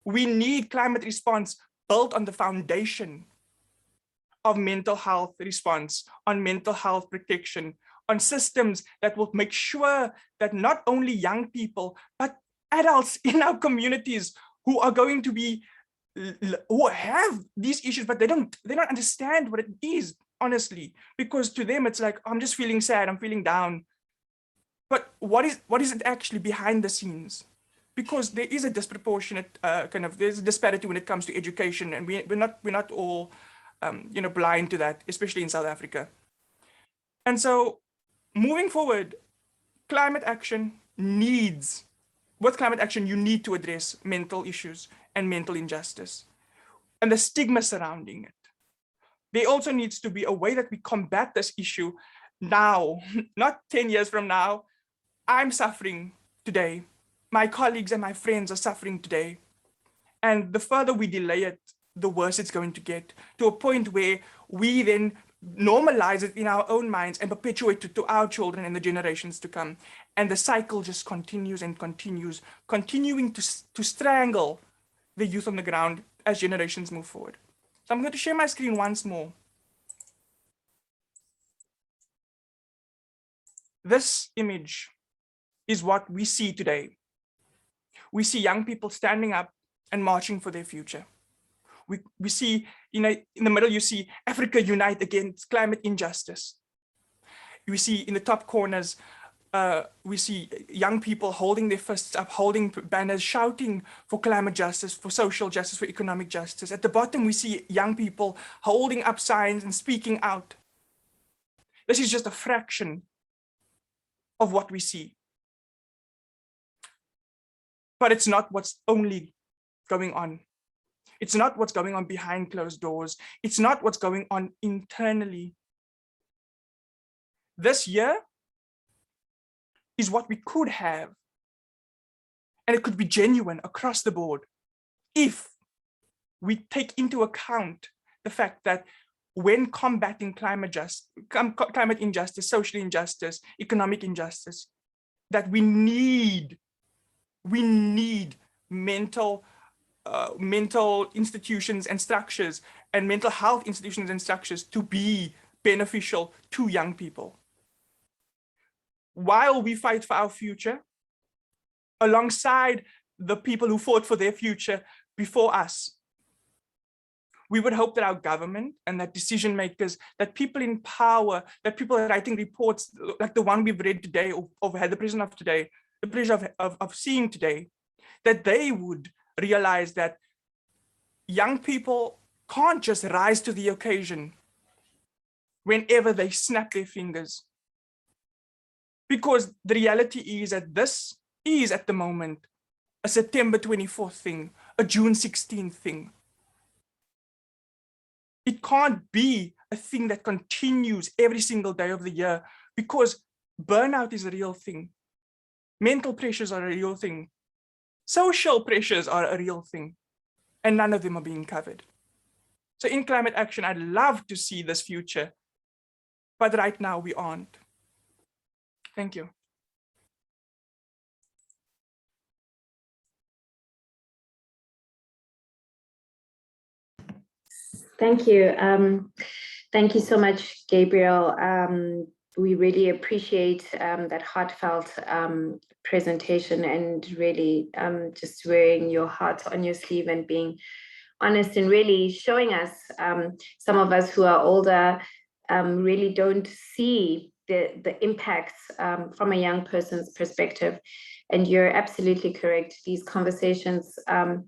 We need climate response built on the foundation of mental health response, on mental health protection, on systems that will make sure that not only young people, but adults in our communities who are going to be, who have these issues, but they don't understand what it is, honestly, because to them it's like, I'm just feeling sad, I'm feeling down. But what is it actually behind the scenes? Because there is a disproportionate there's a disparity when it comes to education, and we're not all blind to that, especially in South Africa. And so moving forward, climate action with climate action, you need to address mental issues and mental injustice and the stigma surrounding it. There also needs to be a way that we combat this issue now, not 10 years from now. I'm suffering today. My colleagues and my friends are suffering today. And the further we delay it, the worse it's going to get, to a point where we then normalize it in our own minds and perpetuate it to our children and the generations to come. And the cycle just continues and continues, continuing to strangle the youth on the ground as generations move forward. So I'm going to share my screen once more. This image is what we see today. We see young people standing up and marching for their future. We see, in the middle, you see Africa unite against climate injustice. We see in the top corners, we see young people holding their fists up, holding banners, shouting for climate justice, for social justice, for economic justice. At the bottom, we see young people holding up signs and speaking out. This is just a fraction of what we see. But it's not what's only going on. It's not what's going on behind closed doors. It's not what's going on internally. This year is what we could have. And it could be genuine across the board if we take into account the fact that when combating climate injustice, social injustice, economic injustice, that we need mental institutions and structures and mental health institutions and structures to be beneficial to young people. While we fight for our future, alongside the people who fought for their future before us, we would hope that our government and that decision makers, that people in power, that people writing reports like the one we've read today, or had the president of today, the pleasure of seeing today, that they would realize that young people can't just rise to the occasion whenever they snap their fingers. Because the reality is that this is at the moment a September 24th thing, a June 16th thing. It can't be a thing that continues every single day of the year, because burnout is a real thing. Mental pressures are a real thing. Social pressures are a real thing, and none of them are being covered. So in climate action, I'd love to see this future, but right now we aren't. Thank you. Thank you. Thank you so much, Gabrielle. We really appreciate that heartfelt presentation, and really just wearing your heart on your sleeve and being honest and really showing us, some of us who are older really don't see the impacts from a young person's perspective. And you're absolutely correct. These conversations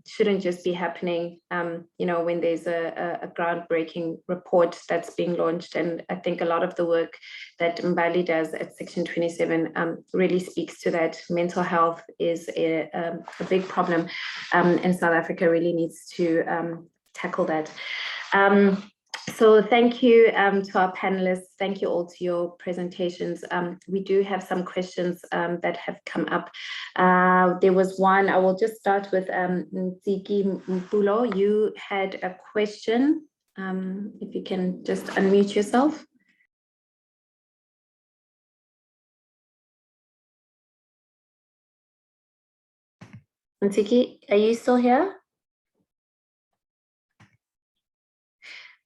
shouldn't just be happening, when there's a groundbreaking report that's being launched. And I think a lot of the work that Mbali does at Section 27 really speaks to that. Mental health is a big problem, and South Africa really needs to tackle that. So thank you to our panelists. Thank you all to your presentations. We do have some questions that have come up. There was one, I will just start with Nziki Mpulo. You had a question. If you can just unmute yourself. Nziki, are you still here?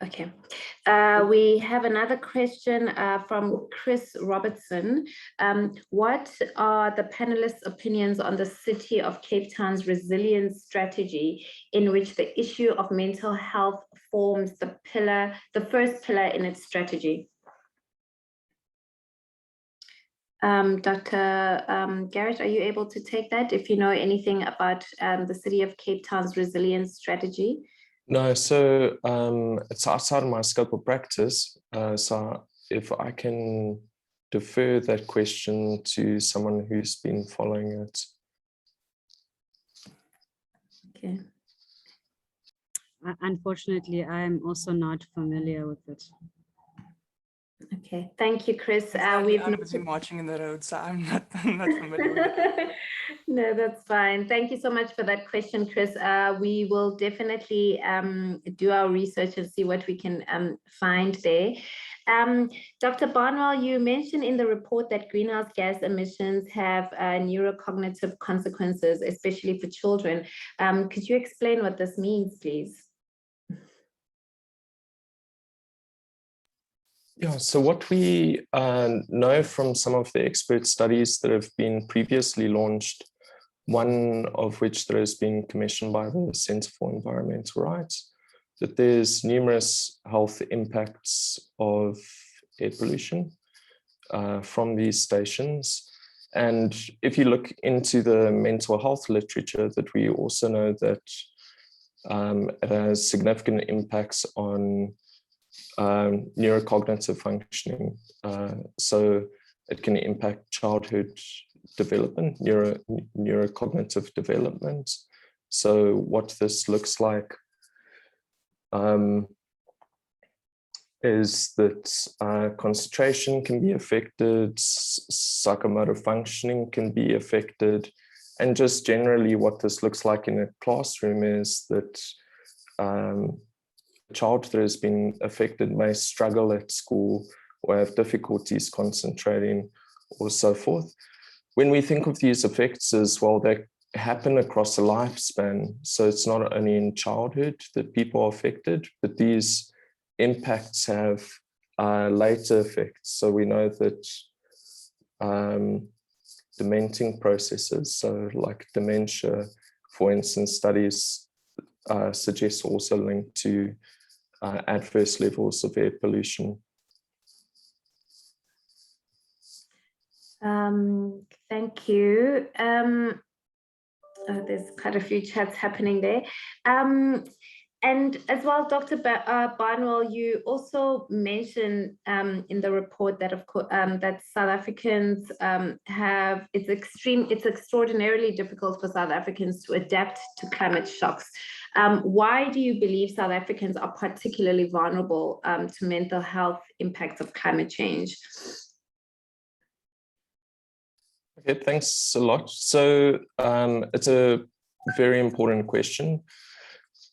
Okay. We have another question from Chris Robertson. What are the panelists' opinions on the City of Cape Town's resilience strategy, in which the issue of mental health forms the first pillar in its strategy? Dr. Garret, are you able to take that, if you know anything about the City of Cape Town's resilience strategy? No, so it's outside of my scope of practice. So if I can defer that question to someone who's been following it. Okay. Unfortunately, I'm also not familiar with it. Okay, thank you, Chris. I'm busy marching in the road, so I'm not familiar with it. No, that's fine. Thank you so much for that question, Chris. We will definitely do our research and see what we can find there. Dr. Barnwell, you mentioned in the report that greenhouse gas emissions have neurocognitive consequences, especially for children. Could you explain what this means, please? Yeah, so what we know from some of the expert studies that have been previously launched, one of which that has been commissioned by the Centre for Environmental Rights, that there's numerous health impacts of air pollution from these stations. And if you look into the mental health literature, that we also know that it has significant impacts on neurocognitive functioning. So it can impact childhood development, neurocognitive development. So what this looks like is that concentration can be affected, psychomotor functioning can be affected, and just generally what this looks like in a classroom is that a child that has been affected may struggle at school or have difficulties concentrating or so forth. When we think of these effects as well, they happen across a lifespan. So it's not only in childhood that people are affected, but these impacts have later effects. So we know that dementing processes, so like dementia, for instance, studies suggest also linked to adverse levels of air pollution. Thank you. There's quite a few chats happening there. And as well, Dr. Barnwell, you also mentioned in the report that, of course, that South Africans it's extraordinarily difficult for South Africans to adapt to climate shocks. Why do you believe South Africans are particularly vulnerable to mental health impacts of climate change? Okay, thanks a lot. So it's a very important question.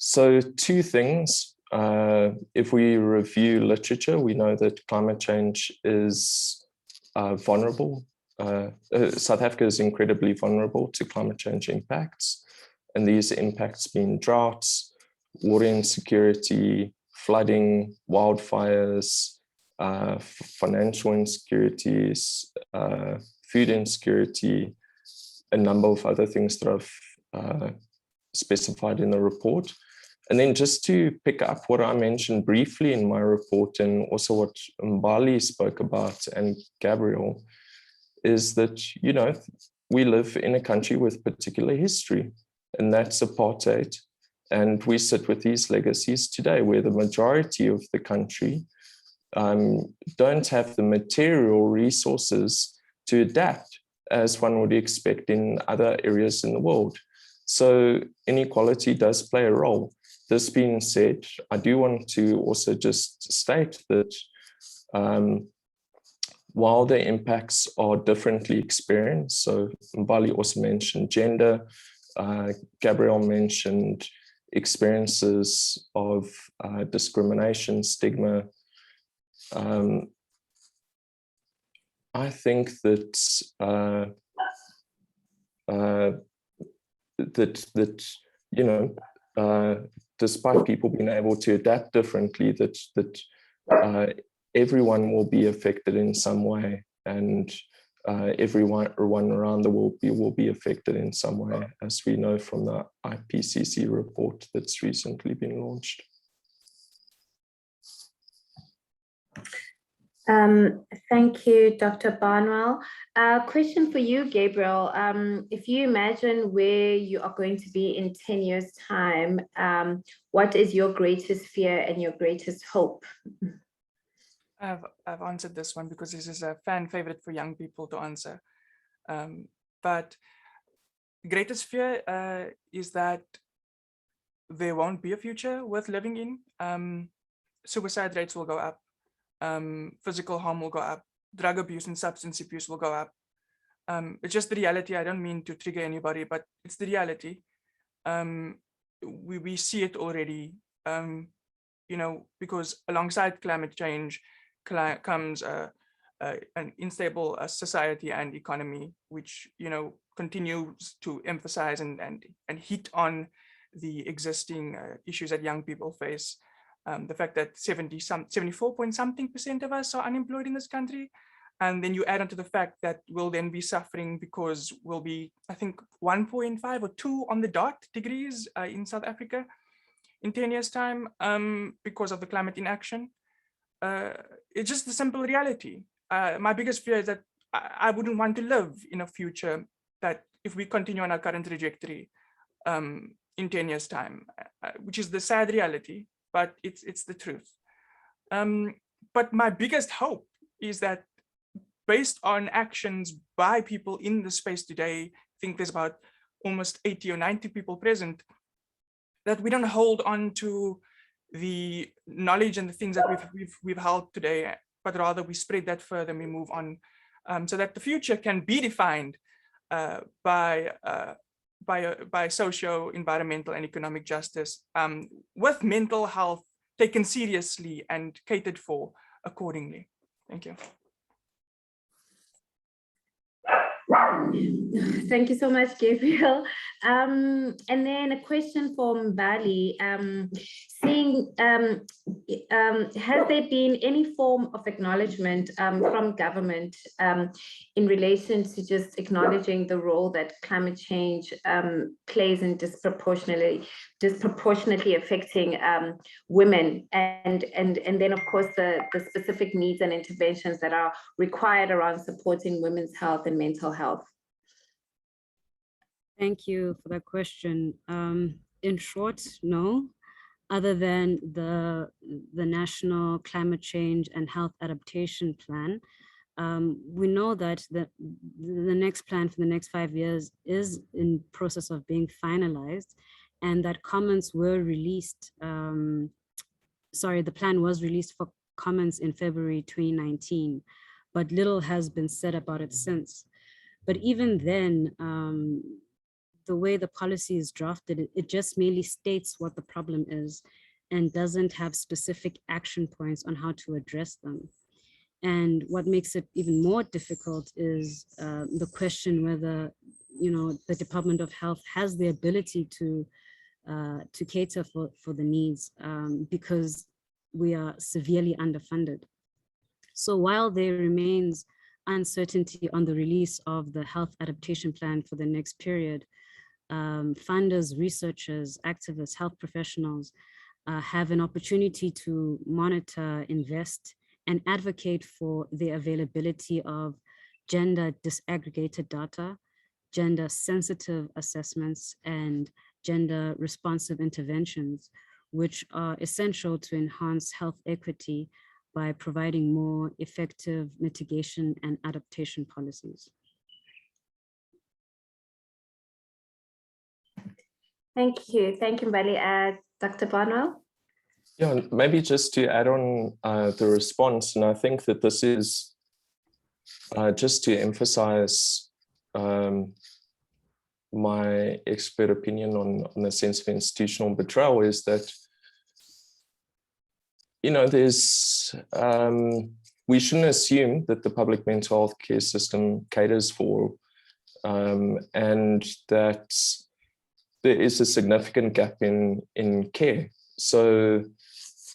So two things. If we review literature, we know that climate change is vulnerable. South Africa is incredibly vulnerable to climate change impacts. And these impacts being droughts, water insecurity, flooding, wildfires, financial insecurities, food insecurity, a number of other things that I've specified in the report. And then just to pick up what I mentioned briefly in my report and also what Mbali spoke about and Gabrielle, is that, you know, we live in a country with particular history, and that's apartheid. And we sit with these legacies today where the majority of the country don't have the material resources to adapt as one would expect in other areas in the world. So inequality does play a role. This being said, I do want to also just state that while the impacts are differently experienced, so Mbali also mentioned gender, Gabrielle mentioned experiences of discrimination, stigma. I think that you know, despite people being able to adapt differently, that everyone will be affected in some way, and everyone around the world will be affected in some way, as we know from the IPCC report that's recently been launched. Thank you, Dr. Barnwell. Question for you, Gabrielle. If you imagine where you are going to be in 10 years' time, what is your greatest fear and your greatest hope? I've answered this one because this is a fan favorite for young people to answer. But greatest fear is that there won't be a future worth living in. Suicide rates will go up. Physical harm will go up, drug abuse and substance abuse will go up. It's just the reality. I don't mean to trigger anybody, but it's the reality. We see it already, you know, because alongside climate change comes an unstable society and economy, which, you know, continues to emphasize and hit on the existing issues that young people face. The fact that 74% of us are unemployed in this country. And then you add on to the fact that we'll then be suffering because we'll be, I think, 1.5 or 2 on the dot degrees in South Africa in 10 years' time because of the climate inaction. It's just the simple reality. My biggest fear is that I wouldn't want to live in a future that if we continue on our current trajectory in 10 years' time, which is the sad reality. But it's the truth. But my biggest hope is that based on actions by people in the space today, I think there's about almost 80 or 90 people present, that we don't hold on to the knowledge and the things that we've held today, but rather we spread that further and we move on, so that the future can be defined by socio, environmental, and economic justice, with mental health taken seriously and catered for accordingly. Thank you. Thank you so much, Gabrielle. And then a question for Mbali. seeing, has there been any form of acknowledgement from government in relation to just acknowledging the role that climate change plays in disproportionately affecting women, and then of course the specific needs and interventions that are required around supporting women's health and mental health? Thank you for that question. In short, no. Other than the National Climate Change and Health Adaptation Plan, we know that the next plan for the next 5 years is in process of being finalized, and that comments were released. The plan was released for comments in February 2019, but little has been said about it since. But even then, the way the policy is drafted, it just merely states what the problem is and doesn't have specific action points on how to address them. And what makes it even more difficult is the question whether, the Department of Health has the ability to cater for the needs, because we are severely underfunded. So while there remains uncertainty on the release of the health adaptation plan for the next period, funders, researchers, activists, health professionals have an opportunity to monitor, invest, and advocate for the availability of gender disaggregated data, gender sensitive assessments, and gender responsive interventions, which are essential to enhance health equity by providing more effective mitigation and adaptation policies. Thank you, Mbali. Dr. Barnwell? Yeah, maybe just to add on the response, and I think that this is just to emphasize my expert opinion on the sense of institutional betrayal, is that, we shouldn't assume that the public mental health care system caters for, and that there is a significant gap in care. So,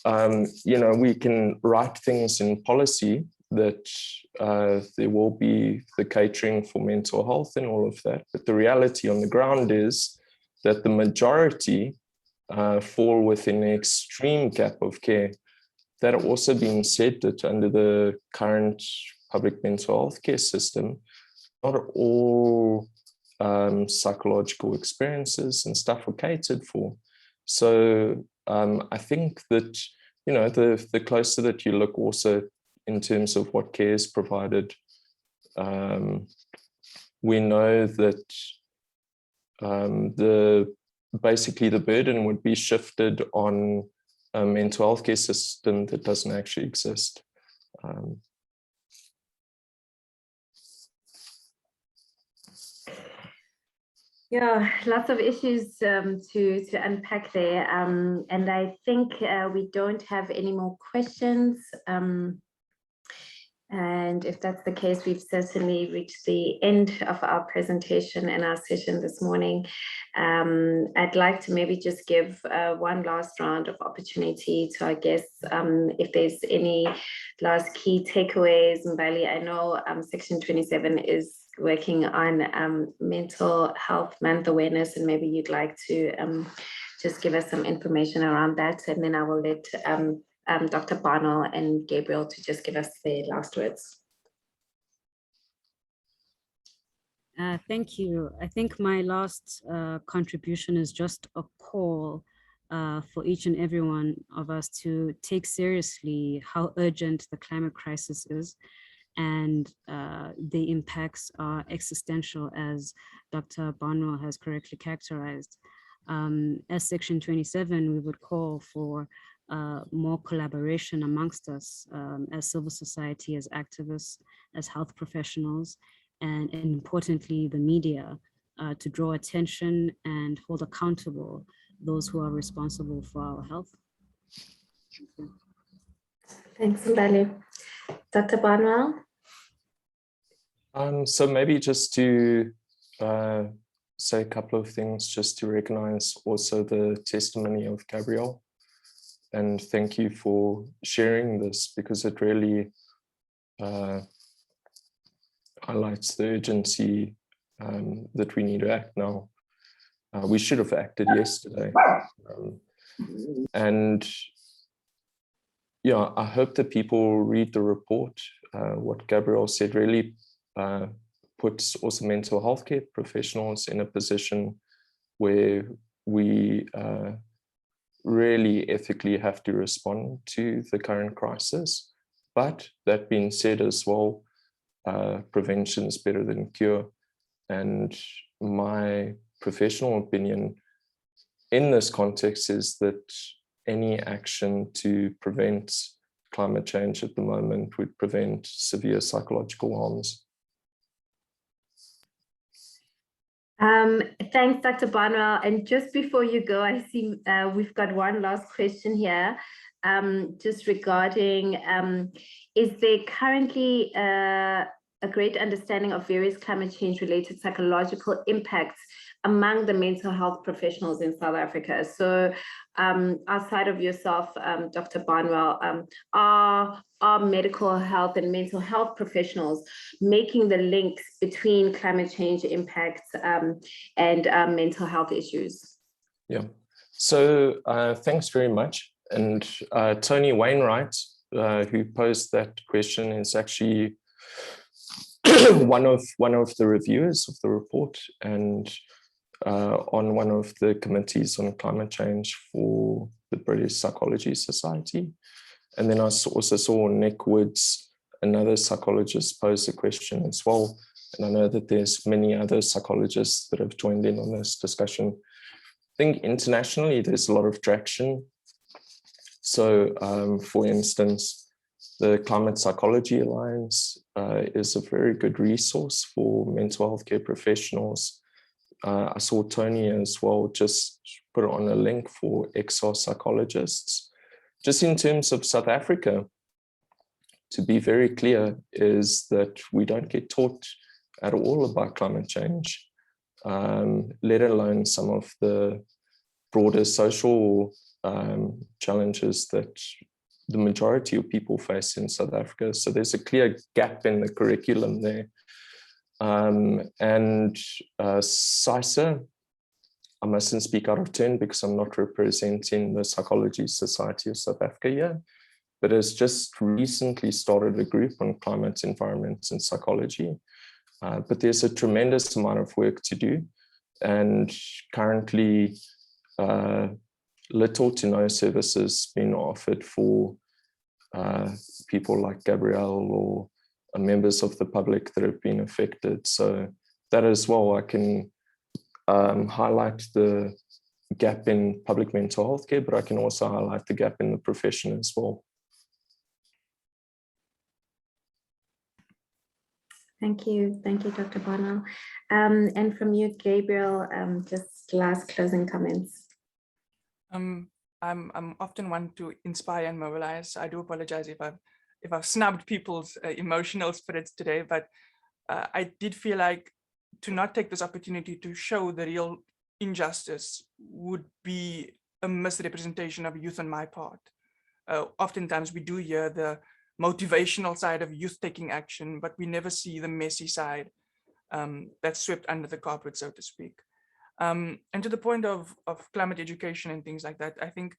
we can write things in policy that there will be the catering for mental health and all of that. But the reality on the ground is that the majority fall within an extreme gap of care. That also being said, that under the current public mental health care system, not all psychological experiences and stuff are catered for. So I think that, the closer that you look also in terms of what care is provided, we know that basically the burden would be shifted on a mental health care system that doesn't actually exist. Yeah, lots of issues to unpack there. And I think we don't have any more questions. And if that's the case, we've certainly reached the end of our presentation and our session this morning. I'd like to maybe just give one last round of opportunity to our guests. If there's any last key takeaways, Mbali, I know Section 27 is working on Mental Health Month awareness, and maybe you'd like to just give us some information around that, and then I will let Dr. Barnwell and Gabrielle to just give us their last words. Thank you. I think my last contribution is just a call for each and every one of us to take seriously how urgent the climate crisis is, and the impacts are existential, as Dr. Barnwell has correctly characterized. As Section 27, we would call for more collaboration amongst us as civil society, as activists, as health professionals, and importantly, the media, to draw attention and hold accountable those who are responsible for our health. Thanks, Mbali. Dr. Barnwell? So maybe just to say a couple of things, just to recognize also the testimony of Gabrielle. and thank you for sharing this, because it really highlights the urgency that we need to act now. We should have acted yesterday. And yeah, I hope that people read the report. What Gabrielle said really puts also mental health care professionals in a position where we really ethically have to respond to the current crisis. But that being said as well, prevention is better than cure. And my professional opinion in this context is that any action to prevent climate change at the moment would prevent severe psychological harms. Thanks, Dr. Barnwell. And just before you go, I see we've got one last question here, just regarding, is there currently a great understanding of various climate change related psychological impacts among the mental health professionals in South Africa? So outside of yourself, Dr. Barnwell, are medical health and mental health professionals making the links between climate change impacts and mental health issues? Yeah, so thanks very much. And Tony Wainwright, who posed that question, is actually one of the reviewers of the report, and on one of the committees on climate change for the British Psychology Society. And then I also saw Nick Woods, another psychologist, pose a question as well. And I know that there's many other psychologists that have joined in on this discussion. I think internationally, there's a lot of traction. So for instance, the Climate Psychology Alliance is a very good resource for mental health care professionals. I saw Tony as well just put on a link for XR psychologists. Just in terms of South Africa, to be very clear, is that we don't get taught at all about climate change, let alone some of the broader social challenges that the majority of people face in South Africa. So there's a clear gap in the curriculum there. And CISA, I mustn't speak out of turn because I'm not representing the Psychology Society of South Africa yet, but has just recently started a group on climate, environment, and psychology. But there's a tremendous amount of work to do, and currently little to no services being offered for people like Gabrielle or members of the public that have been affected. So that as well, I can highlight the gap in public mental health care, but I can also highlight the gap in the profession as well. Thank you, Dr. Barnwell. And from you, Gabrielle, just last closing comments. I'm often one to inspire and mobilize. I do apologize if I've snubbed people's emotional spirits today, but I did feel like to not take this opportunity to show the real injustice would be a misrepresentation of youth on my part. Oftentimes we do hear the motivational side of youth taking action, but we never see the messy side that's swept under the carpet, so to speak. And to the point of climate education and things like that, I think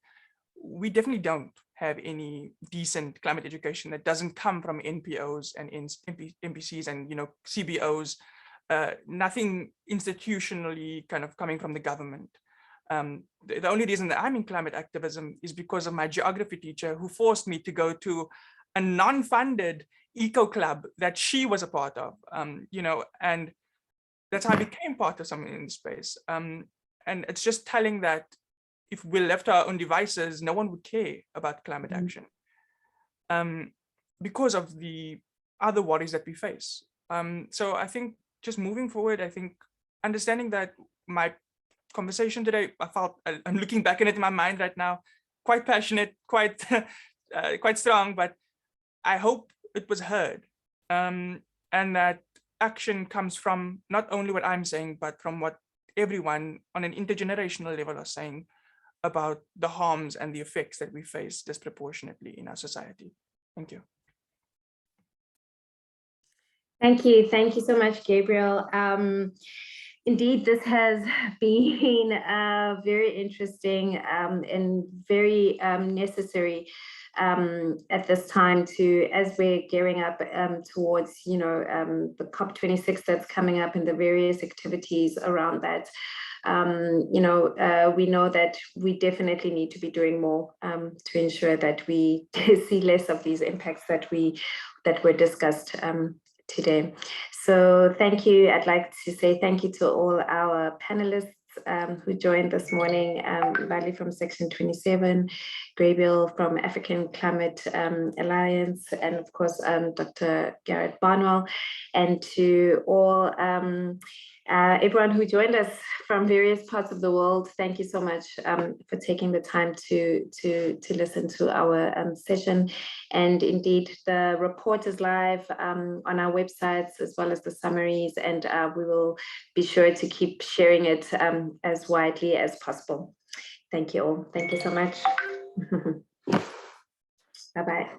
we definitely don't have any decent climate education that doesn't come from NPOs and NPCs and CBOs, nothing institutionally kind of coming from the government. The only reason that I'm in climate activism is because of my geography teacher who forced me to go to a non-funded eco club that she was a part of, and that's how I became part of something in space. And it's just telling that if we left our own devices, no one would care about climate action because of the other worries that we face. So I think just moving forward, I think understanding that my conversation today, I'm looking back at it in my mind right now, quite passionate, quite strong, but I hope it was heard, and that action comes from not only what I'm saying, but from what everyone on an intergenerational level are saying about the harms and the effects that we face disproportionately in our society. Thank you. Thank you. Thank you so much, Gabriel. Indeed, this has been very interesting and very necessary at this time as we're gearing up towards, the COP26 that's coming up and the various activities around that. We know that we definitely need to be doing more to ensure that we see less of these impacts that were discussed today. So thank you. I'd like to say thank you to all our panelists who joined this morning, Bali from Section 27, Gabrielle from African Climate Alliance, and of course, Dr. Garret Barnwell, and to all everyone who joined us from various parts of the world. Thank you so much for taking the time to listen to our session. And indeed, the report is live on our websites as well as the summaries, and we will be sure to keep sharing it as widely as possible. Thank you all. Thank you so much. Bye-bye.